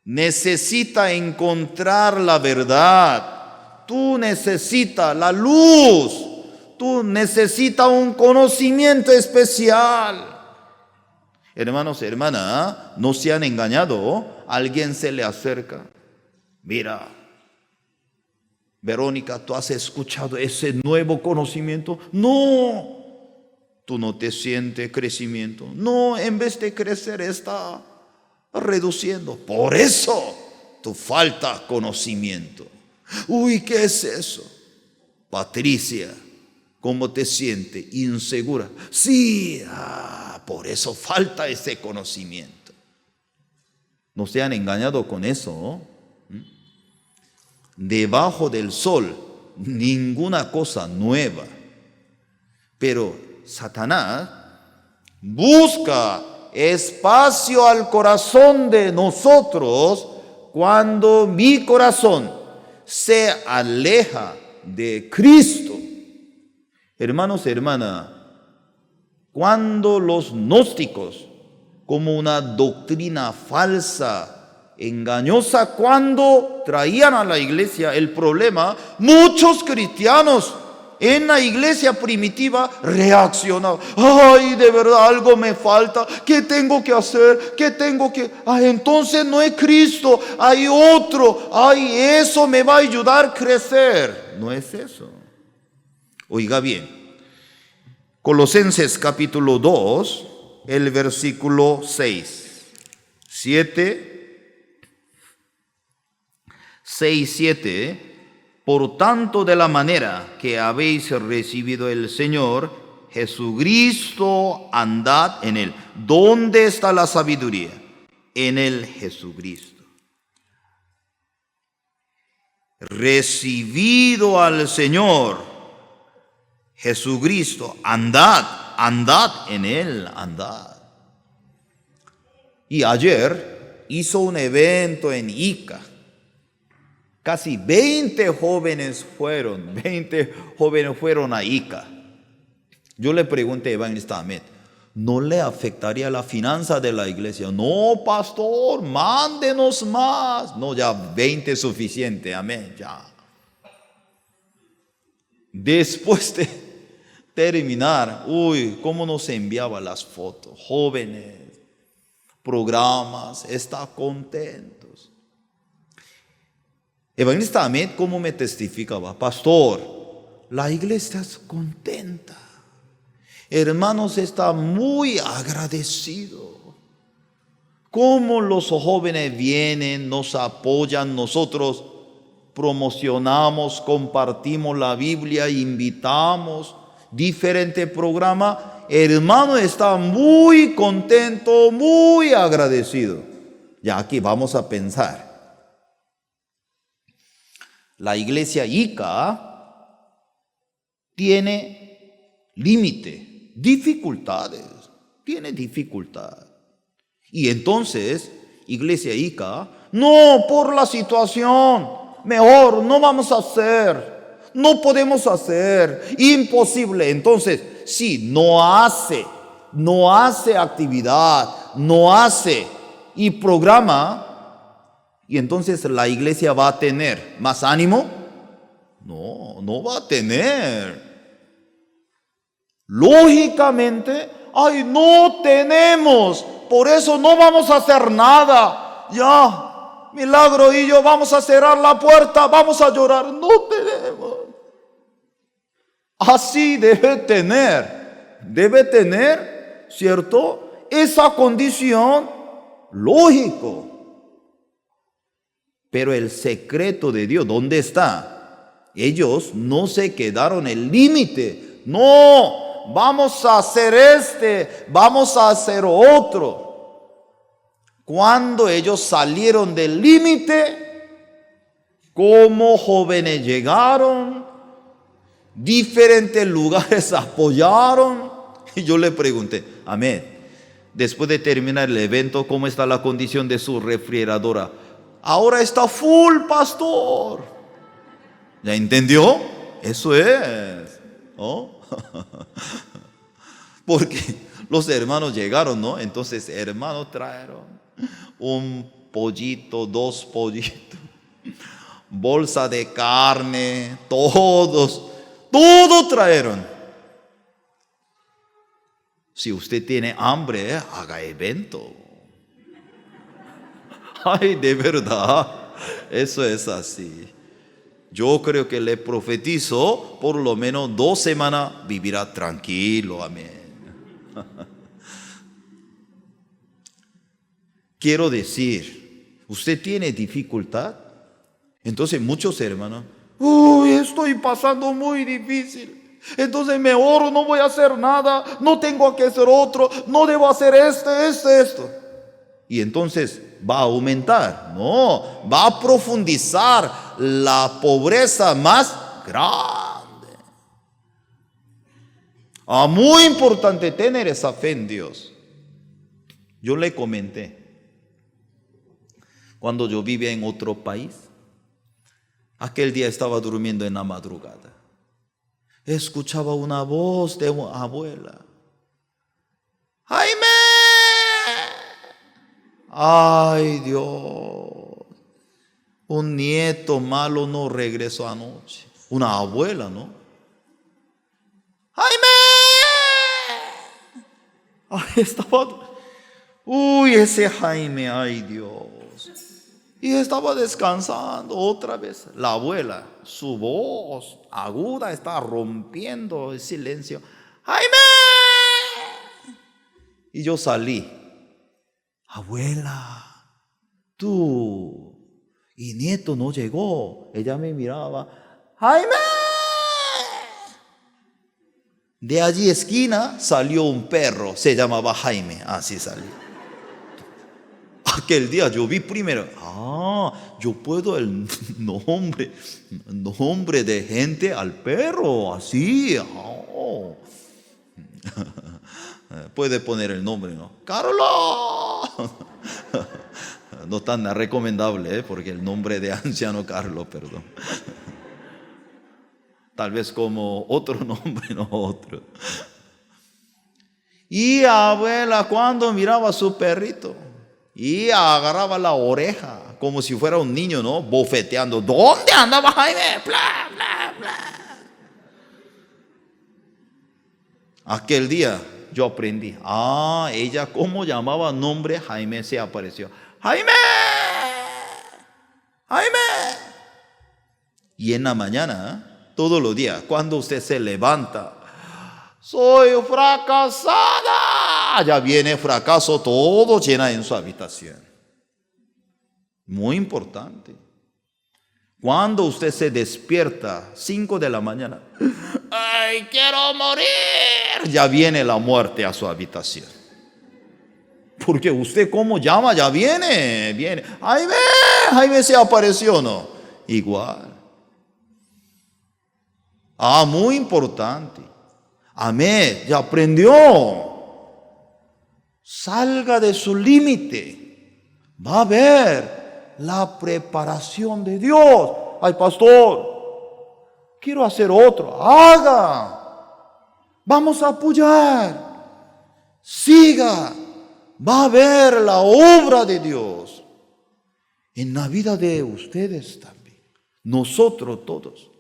Necesita encontrar la verdad. Tú necesitas la luz. Tú necesitas un conocimiento especial. Hermanos, hermanas, no se han engañado. Alguien se le acerca. Mira, Verónica, ¿tú has escuchado ese nuevo conocimiento? No, tú no te sientes crecimiento. No, en vez de crecer está reduciendo. Por eso tú falta conocimiento. Uy, ¿qué es eso? Patricia, ¿cómo te sientes? Insegura. Sí, por eso falta ese conocimiento. No sean engañados con eso. Debajo del sol, ninguna cosa nueva. Pero Satanás busca espacio al corazón de nosotros cuando mi corazón se aleja de Cristo. Hermanos, hermanas, cuando los gnósticos, como una doctrina falsa, engañosa, cuando traían a la iglesia el problema, muchos cristianos en la iglesia primitiva reaccionaban. Ay, de verdad algo me falta. ¿Qué tengo que hacer? ¿Qué tengo que...? Ay, entonces no es Cristo, hay otro. Ay, eso me va a ayudar a crecer. No es eso. Oiga bien. Colosenses capítulo 2, el versículo 6. 7. Por tanto, de la manera que habéis recibido el Señor Jesucristo, andad en él. ¿Dónde está la sabiduría? En el Jesucristo. Recibido al Señor Jesucristo, andad en él, andad. Y ayer hizo un evento en Ica. Casi 20 jóvenes fueron a Ica. Yo le pregunté a Evangelista Ahmed, ¿no le afectaría la finanza de la iglesia? No, pastor, mándenos más. No, ya 20 es suficiente, amén, ya. Después de terminar, cómo nos enviaba las fotos, jóvenes, programas, está contentos. Evangelista Ahmed, ¿cómo me testificaba? Pastor, la iglesia es contenta. Hermanos, está muy agradecido. Cómo los jóvenes vienen, nos apoyan, nosotros promocionamos, compartimos la Biblia, invitamos, diferente programa. Hermano está muy contento, muy agradecido. Ya aquí vamos a pensar. La iglesia Ica tiene límite, dificultades, tiene dificultad. Y entonces, iglesia Ica, no, por la situación, mejor no vamos a hacer, no podemos hacer, imposible. Entonces, si no hace actividad, no hace y programa, y entonces la iglesia va a tener más ánimo. No va a tener. Lógicamente, no tenemos, por eso no vamos a hacer nada. Ya, Milagro y yo vamos a cerrar la puerta, vamos a llorar. No tenemos. Así debe tener, ¿cierto? Esa condición, lógico. Pero el secreto de Dios, ¿dónde está? Ellos no se quedaron en el límite. No, vamos a hacer vamos a hacer otro. Cuando ellos salieron del límite, como jóvenes llegaron, diferentes lugares apoyaron. Y yo le pregunté, amén, después de terminar el evento, ¿cómo está la condición de su refrigeradora? Ahora está full, pastor. ¿Ya entendió? Eso es. ¿Oh? Porque los hermanos llegaron, ¿no? Entonces, hermanos trajeron un pollito, 2 pollitos, bolsa de carne, todo trajeron. Si usted tiene hambre, haga evento. Ay, de verdad, eso es así. Yo creo que le profetizo, por lo menos 2 semanas vivirá tranquilo, amén. Quiero decir, ¿usted tiene dificultad? Entonces muchos hermanos, estoy pasando muy difícil. Entonces me oro, no voy a hacer nada, no tengo que hacer otro, no debo hacer esto. Y entonces va a aumentar, no, va a profundizar la pobreza más grande. Muy importante tener esa fe en Dios. Yo le comenté, cuando yo vivía en otro país, aquel día estaba durmiendo en la madrugada. Escuchaba una voz de una abuela. ¡Jaime! ¡Ay, Dios! Un nieto malo no regresó anoche. Una abuela, ¿no? ¡Jaime! Ay, estaba... Uy, ese Jaime, ay, Dios. Y estaba descansando otra vez. La abuela, su voz aguda está rompiendo el silencio. ¡Jaime! Y yo salí. Abuela, tú. Y nieto no llegó. Ella me miraba. ¡Jaime! De allí esquina salió un perro. Se llamaba Jaime. Así salió. Aquel día yo vi primero, yo puedo el nombre de gente al perro, así. Puede poner el nombre, ¿no? Carlos. No tan recomendable, porque el nombre de anciano Carlos, perdón. Tal vez como otro nombre, no otro. Y abuela, cuando miraba a su perrito, y agarraba la oreja como si fuera un niño, ¿no? Bofeteando. ¿Dónde andaba Jaime? Bla, bla, bla. Aquel día yo aprendí. Ella como llamaba nombre Jaime se apareció. ¡Jaime! ¡Jaime! Y en la mañana, todos los días, cuando usted se levanta, soy fracasada. Ya viene fracaso todo llena en su habitación. Muy importante. Cuando usted se despierta 5 de la mañana, ¡ay, quiero morir! Ya viene la muerte a su habitación. Porque usted como llama, ya viene. Jaime se apareció, ¿no? Igual. Muy importante. Amén, ya aprendió. Salga de su límite. Va a ver la preparación de Dios. Ay, pastor, quiero hacer otro. Haga. Vamos a apoyar. Siga. Va a ver la obra de Dios en la vida de ustedes también. Nosotros todos.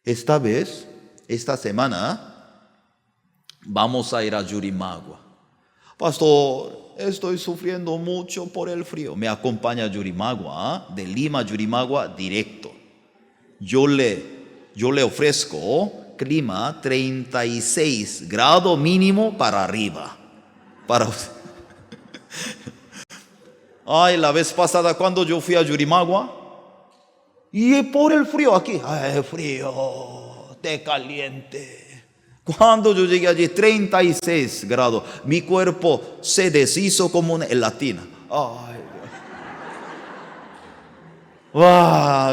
Esta semana, vamos a ir a Yurimagua. Pastor, estoy sufriendo mucho por el frío. Me acompaña a Yurimagua, de Lima a Yurimagua directo. Yo le ofrezco clima 36 grados mínimo para arriba. Para usted. La vez pasada cuando yo fui a Yurimagua, y por el frío aquí, frío, te caliente. Cuando yo llegué allí, 36 grados, mi cuerpo se deshizo como una gelatina.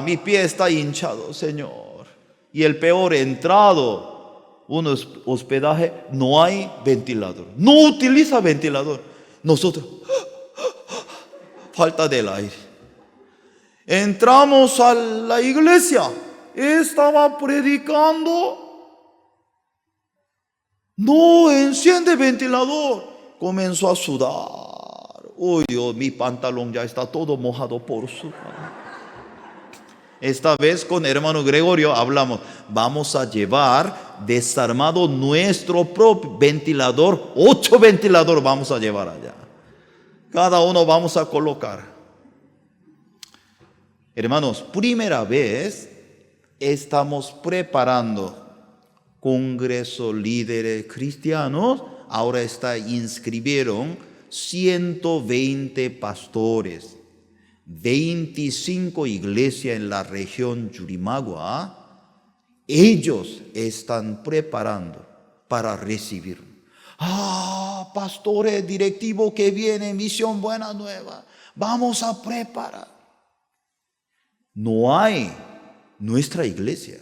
Mi pie está hinchado, Señor. Y el peor, entrado, un hospedaje, no hay ventilador. No utiliza ventilador. Nosotros, falta del aire. Entramos a la iglesia, estaba predicando, no enciende ventilador, comenzó a sudar. Uy, Dios, mi pantalón ya está todo mojado por sudar. Esta vez con hermano Gregorio hablamos, vamos a llevar desarmado nuestro propio ventilador, 8 ventiladores vamos a llevar allá. Cada uno vamos a colocar. Hermanos, primera vez estamos preparando congreso líderes cristianos. Ahora inscribieron 120 pastores, 25 iglesias en la región Yurimagua ellos están preparando para recibir. Pastores, directivo que viene, misión buena nueva, vamos a preparar. No hay nuestra iglesia,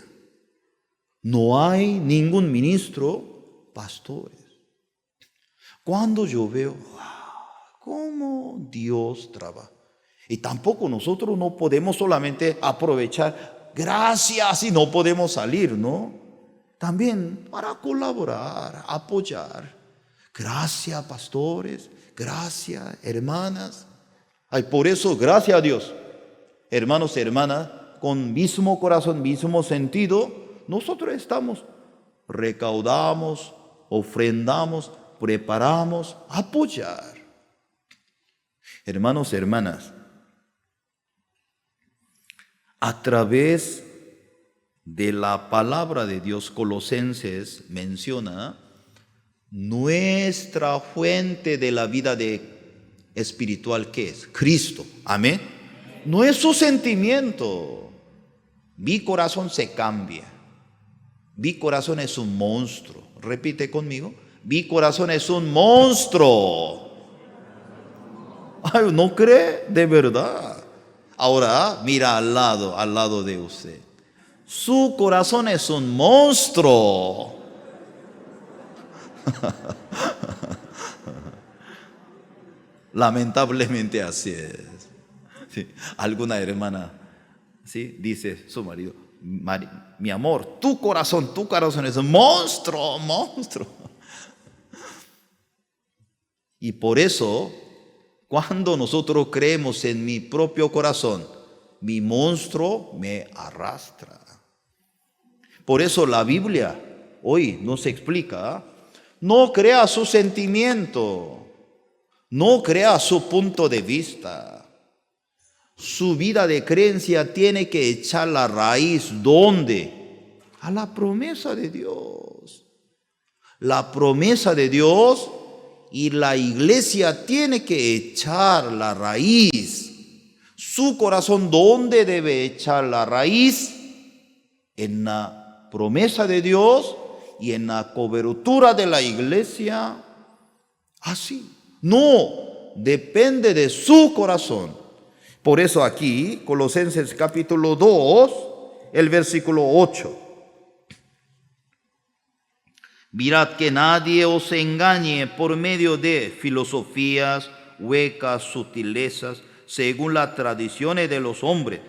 no hay ningún ministro, pastores. Cuando yo veo cómo Dios trabaja, y tampoco nosotros no podemos solamente aprovechar gracias y no podemos salir, ¿no? También para colaborar, apoyar. Gracias, pastores, gracias, hermanas. Por eso, gracias a Dios, hermanos y hermanas, con mismo corazón, mismo sentido, nosotros estamos, recaudamos, ofrendamos, preparamos, apoyar. Hermanos y hermanas, a través de la palabra de Dios, Colosenses menciona nuestra fuente de la vida espiritual, ¿qué es? Cristo. Amén. No es su sentimiento. Mi corazón se cambia. Mi corazón es un monstruo. Repite conmigo. Mi corazón es un monstruo. Ay, ¿no cree? De verdad. Ahora mira al lado de usted. Su corazón es un monstruo. Lamentablemente así es. Sí. Alguna hermana, ¿sí?, dice su marido: mi amor, tu corazón es un monstruo. Y por eso, cuando nosotros creemos en mi propio corazón, mi monstruo me arrastra. Por eso la Biblia hoy nos explica: no crea su sentimiento, no crea su punto de vista. Su vida de creencia tiene que echar la raíz, ¿dónde? A la promesa de Dios. La promesa de Dios, y la iglesia tiene que echar la raíz. Su corazón, ¿dónde debe echar la raíz? En la promesa de Dios y en la cobertura de la iglesia. Así. No depende de su corazón. Por eso aquí, Colosenses capítulo 2, el versículo 8. Mirad que nadie os engañe por medio de filosofías huecas, sutilezas, según las tradiciones de los hombres,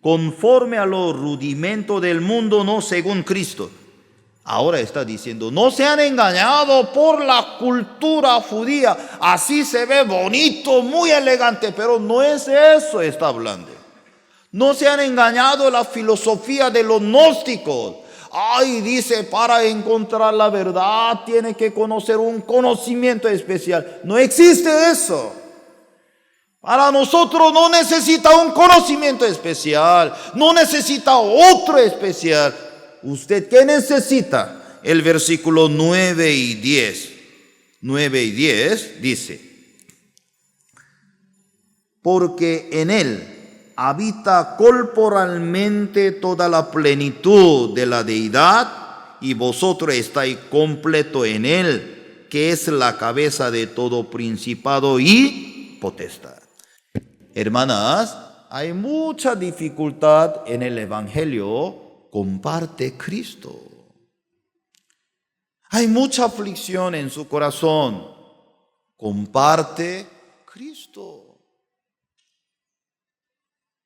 conforme a los rudimentos del mundo, no según Cristo. Ahora está diciendo: no sean engañados por la cultura judía. Así se ve bonito, muy elegante, pero no es eso está hablando. No sean engañados la filosofía de los gnósticos. Dice, para encontrar la verdad tiene que conocer un conocimiento especial. No existe eso. Para nosotros no necesita un conocimiento especial, no necesita otro especial. ¿Usted qué necesita? El versículo 9 y 10. 9 y 10 dice: porque en él habita corporalmente toda la plenitud de la deidad, y vosotros estáis completo en él, que es la cabeza de todo principado y potestad. Hermanas, hay mucha dificultad en el evangelio. Comparte Cristo. Hay mucha aflicción en su corazón. Comparte Cristo.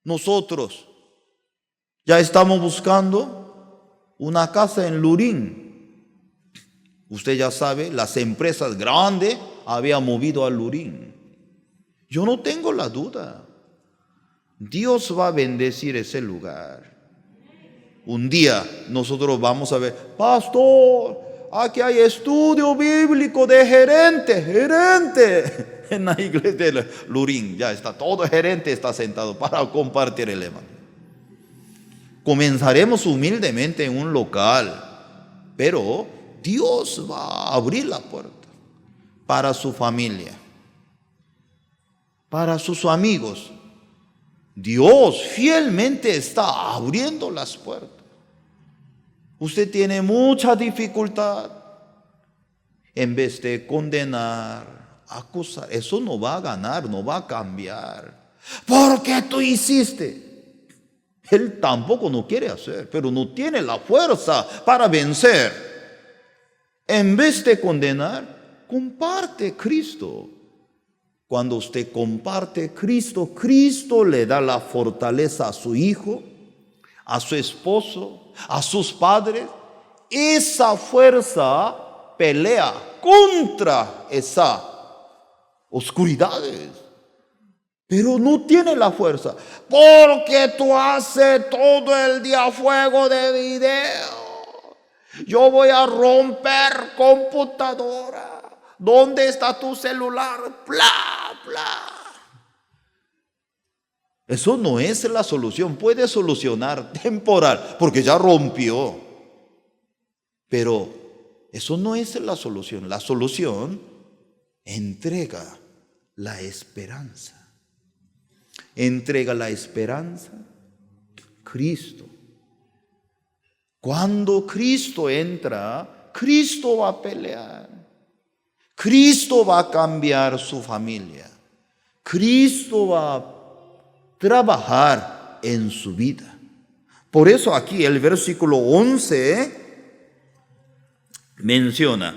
Nosotros ya estamos buscando una casa en Lurín. Usted ya sabe, las empresas grandes habían movido a Lurín. Yo no tengo la duda. Dios va a bendecir ese lugar. Un día nosotros vamos a ver: pastor, aquí hay estudio bíblico de gerente. En la iglesia de Lurín ya está, todo gerente está sentado para compartir el evangelio. Comenzaremos humildemente en un local, pero Dios va a abrir la puerta para su familia, para sus amigos. Dios fielmente está abriendo las puertas. usted tiene mucha dificultad, en vez de condenar, acusar, eso no va a ganar, no va a cambiar. ¿Por qué tú hiciste? Él tampoco no quiere hacer, pero no tiene la fuerza para vencer. En vez de condenar, comparte Cristo. Cuando usted comparte Cristo, Cristo le da la fortaleza a su hijo, a su esposo, a sus padres. Esa fuerza pelea contra esas oscuridades, pero no tiene la fuerza, porque tú haces todo el día juego de video. Yo voy a romper computadora. ¿Dónde está tu celular? Bla, bla. Eso no es la solución. Puede solucionar temporal, porque ya rompió. Pero eso no es la solución. La solución entrega la esperanza. Entrega la esperanza Cristo. Cuando Cristo entra, Cristo va a pelear. Cristo va a cambiar su familia. Cristo va a trabajar en su vida. Por eso aquí el versículo 11 menciona,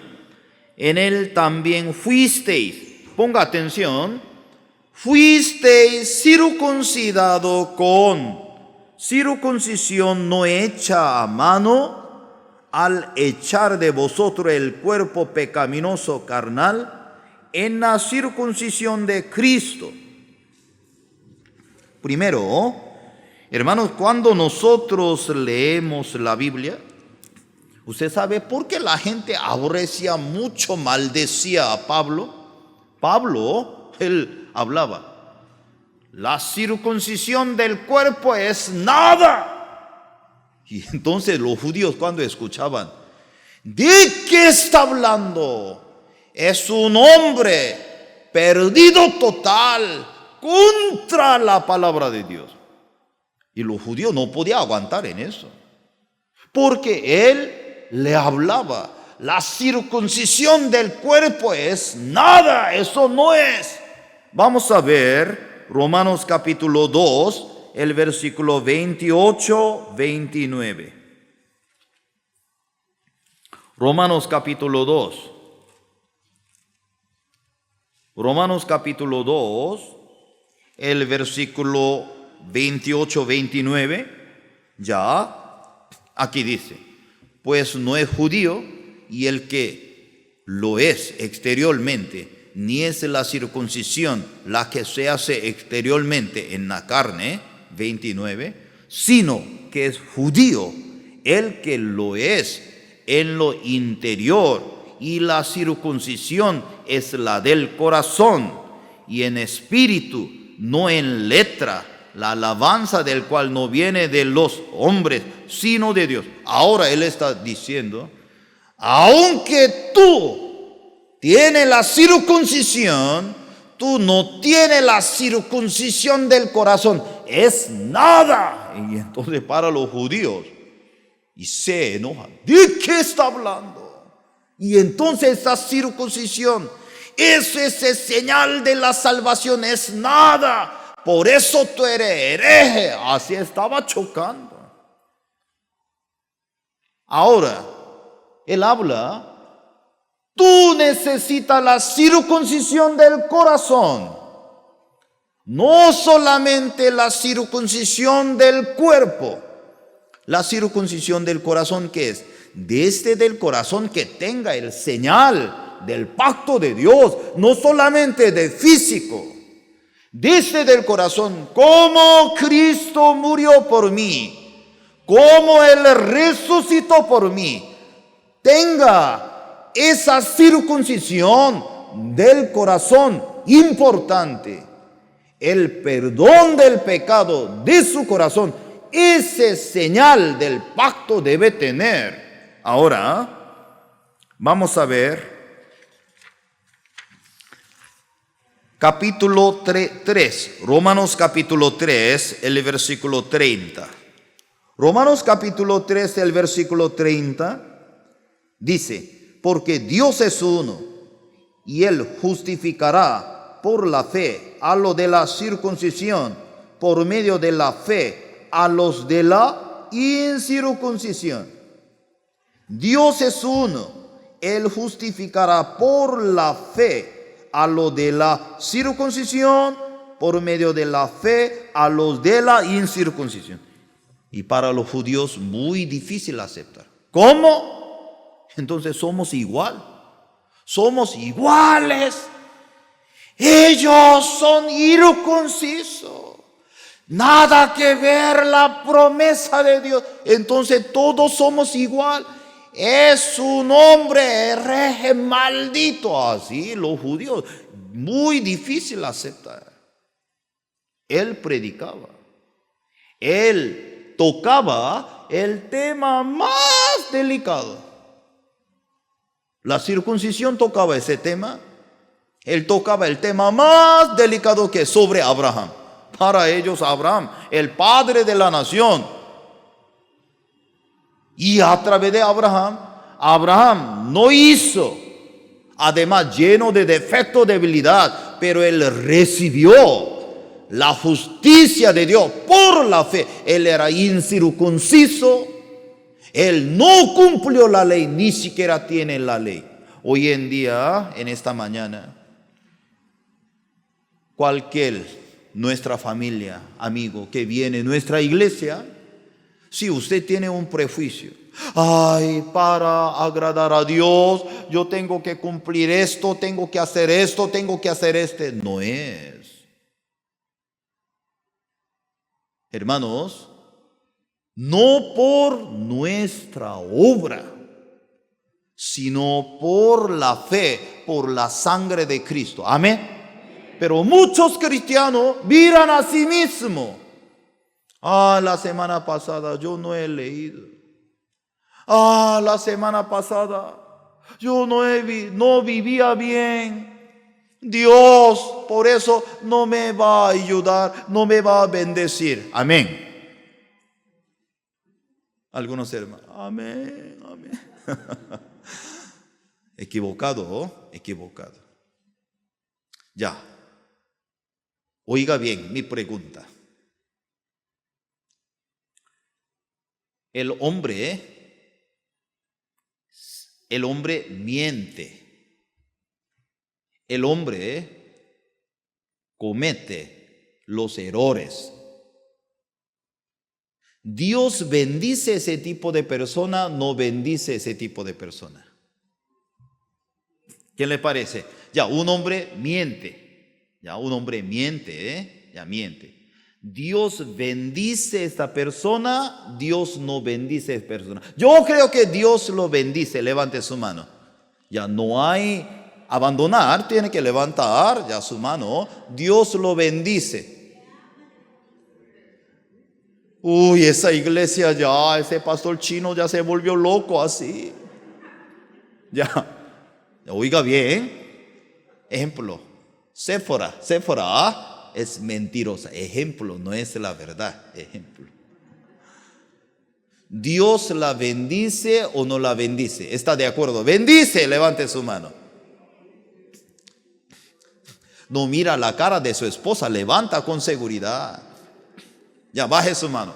en él también fuisteis, ponga atención, fuisteis circuncidado con circuncisión no hecha a mano, al echar de vosotros el cuerpo pecaminoso carnal en la circuncisión de Cristo. Primero, hermanos, cuando nosotros leemos la Biblia, usted sabe por qué la gente aborrecía mucho, maldecía a Pablo. Pablo, él hablaba, la circuncisión del cuerpo es nada. Y entonces los judíos cuando escuchaban, ¿de qué está hablando? Es un hombre perdido total contra la palabra de Dios. Y los judíos no podían aguantar en eso, porque él le hablaba, la circuncisión del cuerpo es nada, eso no es. Vamos a ver Romanos capítulo 2, el versículo 28-29. Romanos capítulo 2. Romanos capítulo 2, el versículo 28-29. Ya, aquí dice, pues no es judío, y el que lo es exteriormente, ni es la circuncisión la que se hace exteriormente en la carne, 29, sino que es judío el que lo es en lo interior, y la circuncisión es la del corazón, y en espíritu, no en letra, la alabanza del cual no viene de los hombres, sino de Dios. Ahora él está diciendo, aunque tú tienes la circuncisión, tú no tienes la circuncisión del corazón, es nada. Y entonces para los judíos, y se enojan, ¿de qué está hablando? Y entonces esa circuncisión, eso es señal de la salvación, es nada. Por eso tú eres hereje. Así estaba chocando. Ahora, él habla, tú necesitas la circuncisión del corazón. No solamente la circuncisión del cuerpo. La circuncisión del corazón, ¿qué es? Desde del corazón que tenga el señal del pacto de Dios, no solamente de físico. Desde del corazón, como Cristo murió por mí, como Él resucitó por mí, tenga esa circuncisión del corazón importante, el perdón del pecado de su corazón, ese señal del pacto debe tener. Ahora, vamos a ver capítulo 3, Romanos capítulo 3, el versículo 30. Romanos capítulo 3, el versículo 30, dice, porque Dios es uno, y Él justificará por la fe a los de la circuncisión, por medio de la fe a los de la incircuncisión. Dios es uno, Él justificará por la fe a los de la circuncisión, por medio de la fe a los de la incircuncisión. Y para los judíos muy difícil aceptar. ¿Cómo? Entonces somos igual. Somos iguales. Ellos son irconcisos. Nada que ver la promesa de Dios. Entonces todos somos igual. Es un hombre hereje maldito. Así los judíos. Muy difícil aceptar. Él predicaba. Él tocaba el tema más delicado. La circuncisión tocaba ese tema. Él tocaba el tema más delicado que sobre Abraham. Para ellos Abraham, el padre de la nación. Y a través de Abraham, Abraham no hizo, además lleno de defecto, debilidad, pero él recibió la justicia de Dios por la fe. Él era incircunciso. Él no cumplió la ley, ni siquiera tiene la ley. Hoy en día, en esta mañana, nuestra familia, amigo, que viene a nuestra iglesia, si usted tiene un prejuicio, ay, para agradar a Dios, yo tengo que cumplir esto, tengo que hacer esto, tengo que hacer este, no es. Hermanos, no por nuestra obra, sino por la fe, por la sangre de Cristo. Amén. Pero muchos cristianos miran a sí mismos. La semana pasada yo no he leído. La semana pasada yo no vivía bien. Dios por eso no me va a ayudar, no me va a bendecir. Amén. Algunos hermanos, amén, amén. Equivocado, equivocado. Ya. Oiga bien mi pregunta. El hombre miente. El hombre comete los errores. Dios bendice ese tipo de persona, no bendice ese tipo de persona. ¿Qué le parece? Ya, un hombre miente. Ya, un hombre miente, ya miente. Dios bendice a esta persona, Dios no bendice a esta persona. Yo creo que Dios lo bendice, levante su mano. Ya no hay abandonar, tiene que levantar ya su mano. Dios lo bendice. Uy, esa iglesia ya, ese pastor chino ya se volvió loco así. Ya, oiga bien. Ejemplo, Séfora es mentirosa. Ejemplo, no es la verdad. Ejemplo. ¿Dios la bendice o no la bendice? ¿Está de acuerdo? Bendice, levante su mano. No mira la cara de su esposa, levanta con seguridad. Ya, baje su mano.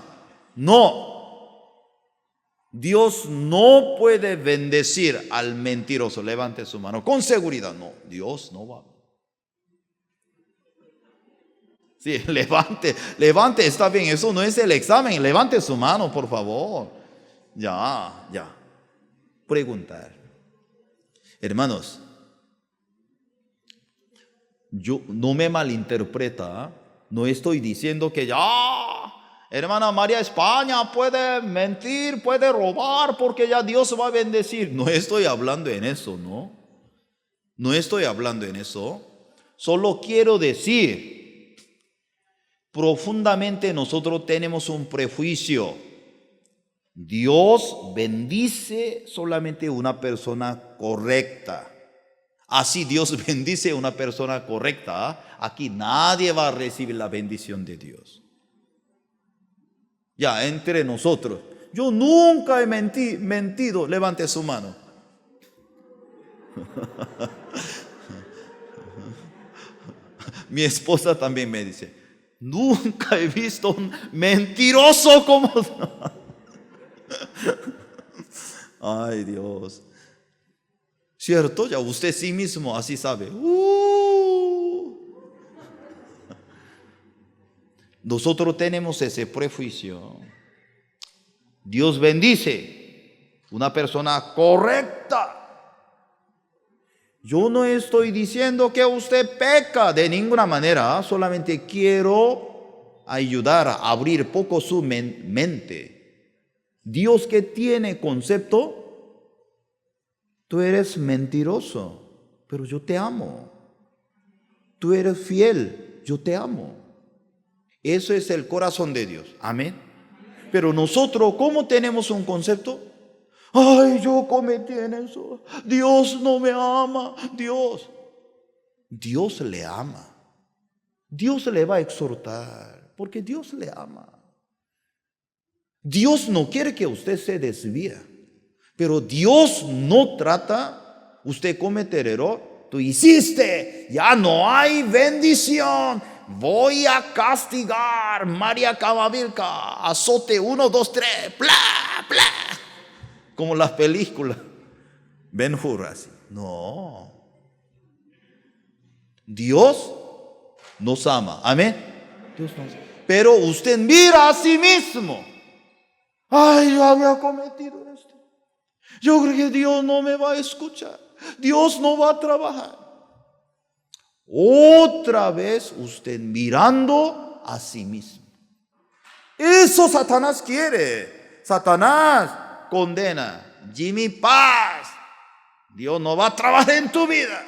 No. Dios no puede bendecir al mentiroso. Levante su mano. Con seguridad. No, Dios no va. Sí, levante, está bien. Eso no es el examen. Levante su mano, por favor. Ya. Preguntar. Hermanos, yo no me malinterpreta. No estoy diciendo que ya, hermana María España puede mentir, puede robar porque ya Dios va a bendecir. No estoy hablando en eso, ¿no? No estoy hablando en eso. Solo quiero decir, profundamente nosotros tenemos un prejuicio. Dios bendice solamente una persona correcta. Así Dios bendice a una persona correcta. Aquí nadie va a recibir la bendición de Dios. Ya, entre nosotros. Yo nunca he mentido. Levante su mano. Mi esposa también me dice, nunca he visto un mentiroso como... Ay, Dios. ¿Cierto? Ya usted sí mismo así sabe. Nosotros tenemos ese prejuicio. Dios bendice una persona correcta. Yo no estoy diciendo que usted peca de ninguna manera, solamente quiero ayudar a abrir poco su mente. Dios que tiene concepto, tú eres mentiroso, pero yo te amo. Tú eres fiel, yo te amo. Eso es el corazón de Dios. Amén. Pero nosotros, ¿cómo tenemos un concepto? Ay, yo cometí en eso. Dios no me ama. Dios le ama. Dios le va a exhortar porque Dios le ama. Dios no quiere que usted se desvíe. Pero Dios no trata, usted comete error, tú hiciste, ya no hay bendición. Voy a castigar, María Camavilca, azote 1, 2, 3, bla, bla. Como las películas, Ben-Hur así. No. Dios nos ama. Amén. Dios nos ama. Pero usted mira a sí mismo. Ay, yo había cometido esto. Yo creo que Dios no me va a escuchar. Dios no va a trabajar. Otra vez usted mirando a sí mismo. Eso Satanás quiere. Satanás condena. Jimmy Paz, Dios no va a trabajar en tu vida.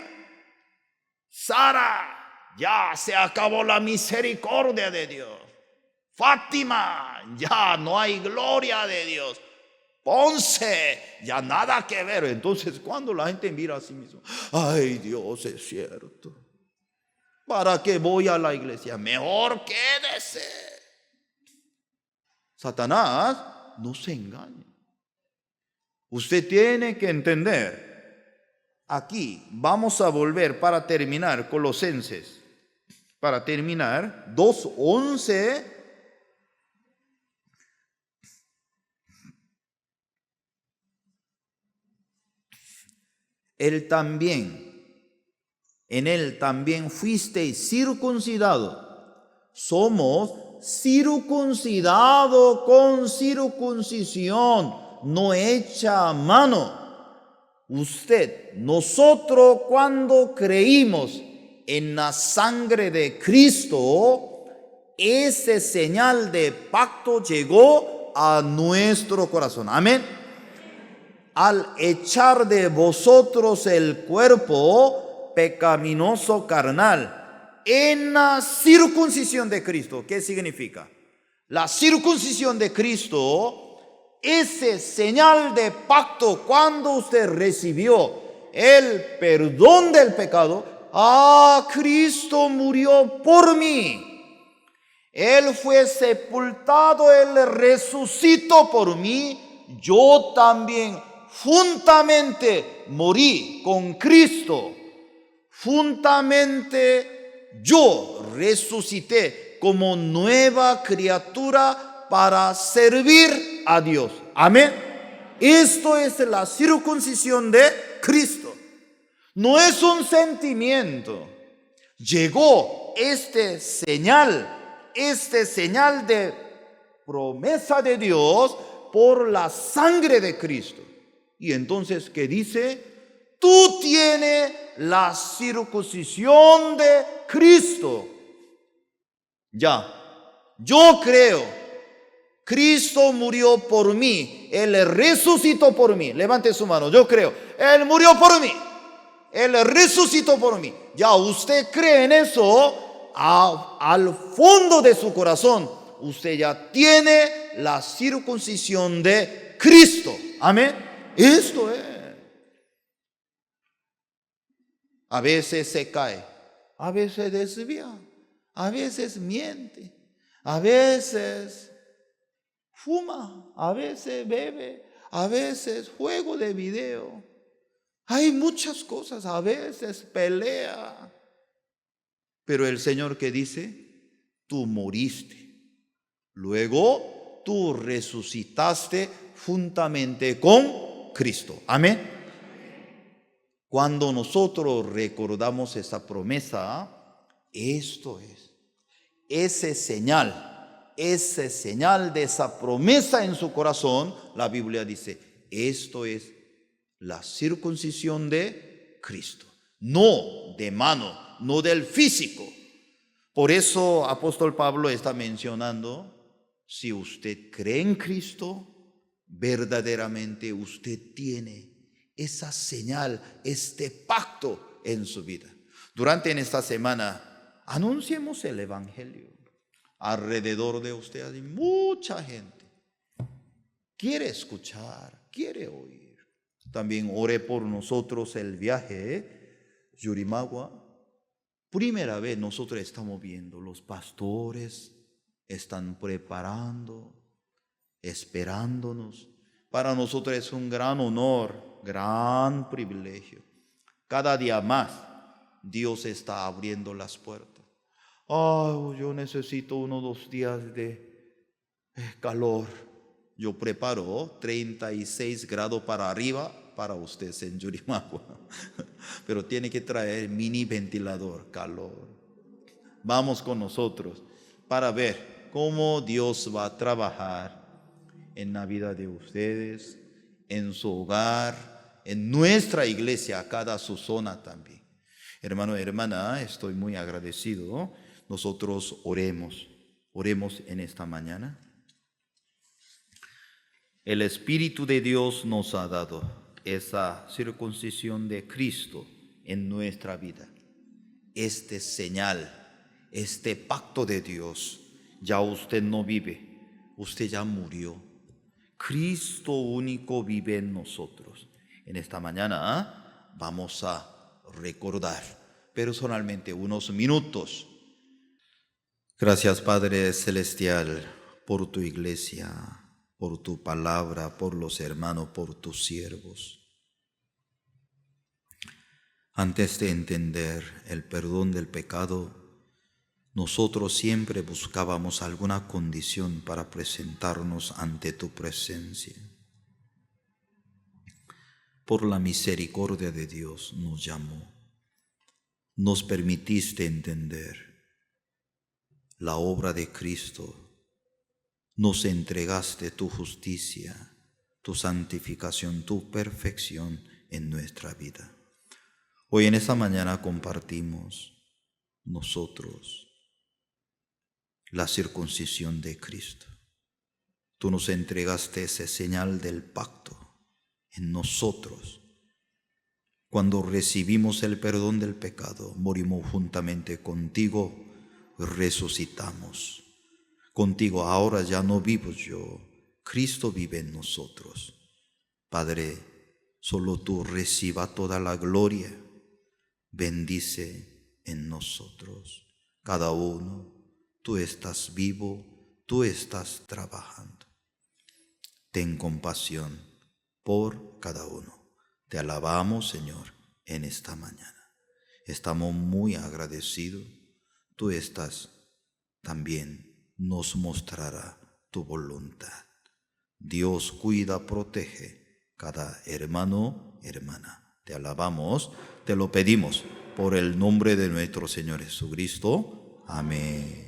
Sara, ya se acabó la misericordia de Dios. Fátima, ya no hay gloria de Dios. Ponce, ya nada que ver. Entonces, cuando la gente mira a sí mismo, ay, Dios, es cierto. ¿Para qué voy a la iglesia? Mejor quédese. Satanás no se engaña. Usted tiene que entender. Aquí vamos a volver para terminar Colosenses. Para terminar, 2:11. Él también, en él también fuisteis circuncidado. Somos circuncidados con circuncisión no hecha a mano. Nosotros cuando creímos en la sangre de Cristo, ese señal de pacto llegó a nuestro corazón. Amén. Al echar de vosotros el cuerpo pecaminoso carnal en la circuncisión de Cristo. ¿Qué significa? La circuncisión de Cristo, ese señal de pacto cuando usted recibió el perdón del pecado. Cristo murió por mí. Él fue sepultado, Él resucitó por mí. Yo también juntamente morí con Cristo. Juntamente yo resucité como nueva criatura para servir a Dios. Amén. Esto es la circuncisión de Cristo. No es un sentimiento. Llegó este señal de promesa de Dios por la sangre de Cristo. Y entonces, ¿qué dice? Tú tienes la circuncisión de Cristo. Ya, yo creo, Cristo murió por mí, Él resucitó por mí. Levante su mano, yo creo, Él murió por mí, Él resucitó por mí. Ya usted cree en eso, al fondo de su corazón, usted ya tiene la circuncisión de Cristo. Amén. Esto es. A veces se cae, a veces desvía, a veces miente, a veces fuma, a veces bebe, a veces juego de video. Hay muchas cosas, a veces pelea. Pero el Señor que dice, tú moriste, luego tú resucitaste juntamente con Cristo. Amén. Cuando nosotros recordamos esa promesa, esto es, ese señal de esa promesa en su corazón, la Biblia dice, esto es la circuncisión de Cristo, no de mano, no del físico. Por eso apóstol Pablo está mencionando, si usted cree en Cristo, verdaderamente usted tiene esa señal, este pacto en su vida. Durante esta semana, anunciemos el Evangelio. Alrededor de usted hay mucha gente. Quiere escuchar, quiere oír. También ore por nosotros el viaje, Yurimagua. Primera vez nosotros estamos viendo, los pastores están preparando, esperándonos. Para nosotros es un gran honor, gran privilegio. Cada día más Dios está abriendo las puertas. Yo necesito 1 o 2 días de calor. Yo preparo 36 grados para arriba para ustedes en Yurimagua. Pero tiene que traer mini ventilador, calor. Vamos con nosotros para ver cómo Dios va a trabajar en la vida de ustedes, en su hogar, en nuestra iglesia, cada su zona también. Hermano, hermana, estoy muy agradecido. Nosotros oremos en esta mañana. El Espíritu de Dios nos ha dado esa circuncisión de Cristo en nuestra vida. Este señal, este pacto de Dios, ya usted no vive, usted ya murió. Cristo único vive en nosotros. En esta mañana vamos a recordar personalmente unos minutos. Gracias, Padre Celestial, por tu iglesia, por tu palabra, por los hermanos, por tus siervos. Antes de entender el perdón del pecado, nosotros siempre buscábamos alguna condición para presentarnos ante tu presencia. Por la misericordia de Dios nos llamó, nos permitiste entender la obra de Cristo, nos entregaste tu justicia, tu santificación, tu perfección en nuestra vida. Hoy en esta mañana compartimos nosotros la circuncisión de Cristo. Tú nos entregaste esa señal del pacto en nosotros. Cuando recibimos el perdón del pecado, morimos juntamente contigo, resucitamos. Contigo ahora ya no vivo yo, Cristo vive en nosotros. Padre, solo tú reciba toda la gloria. Bendice en nosotros cada uno. Tú estás vivo, tú estás trabajando. Ten compasión por cada uno. Te alabamos, Señor, en esta mañana. Estamos muy agradecidos. Tú estás también, nos mostrará tu voluntad. Dios cuida, protege cada hermano, hermana. Te alabamos, te lo pedimos por el nombre de nuestro Señor Jesucristo. Amén.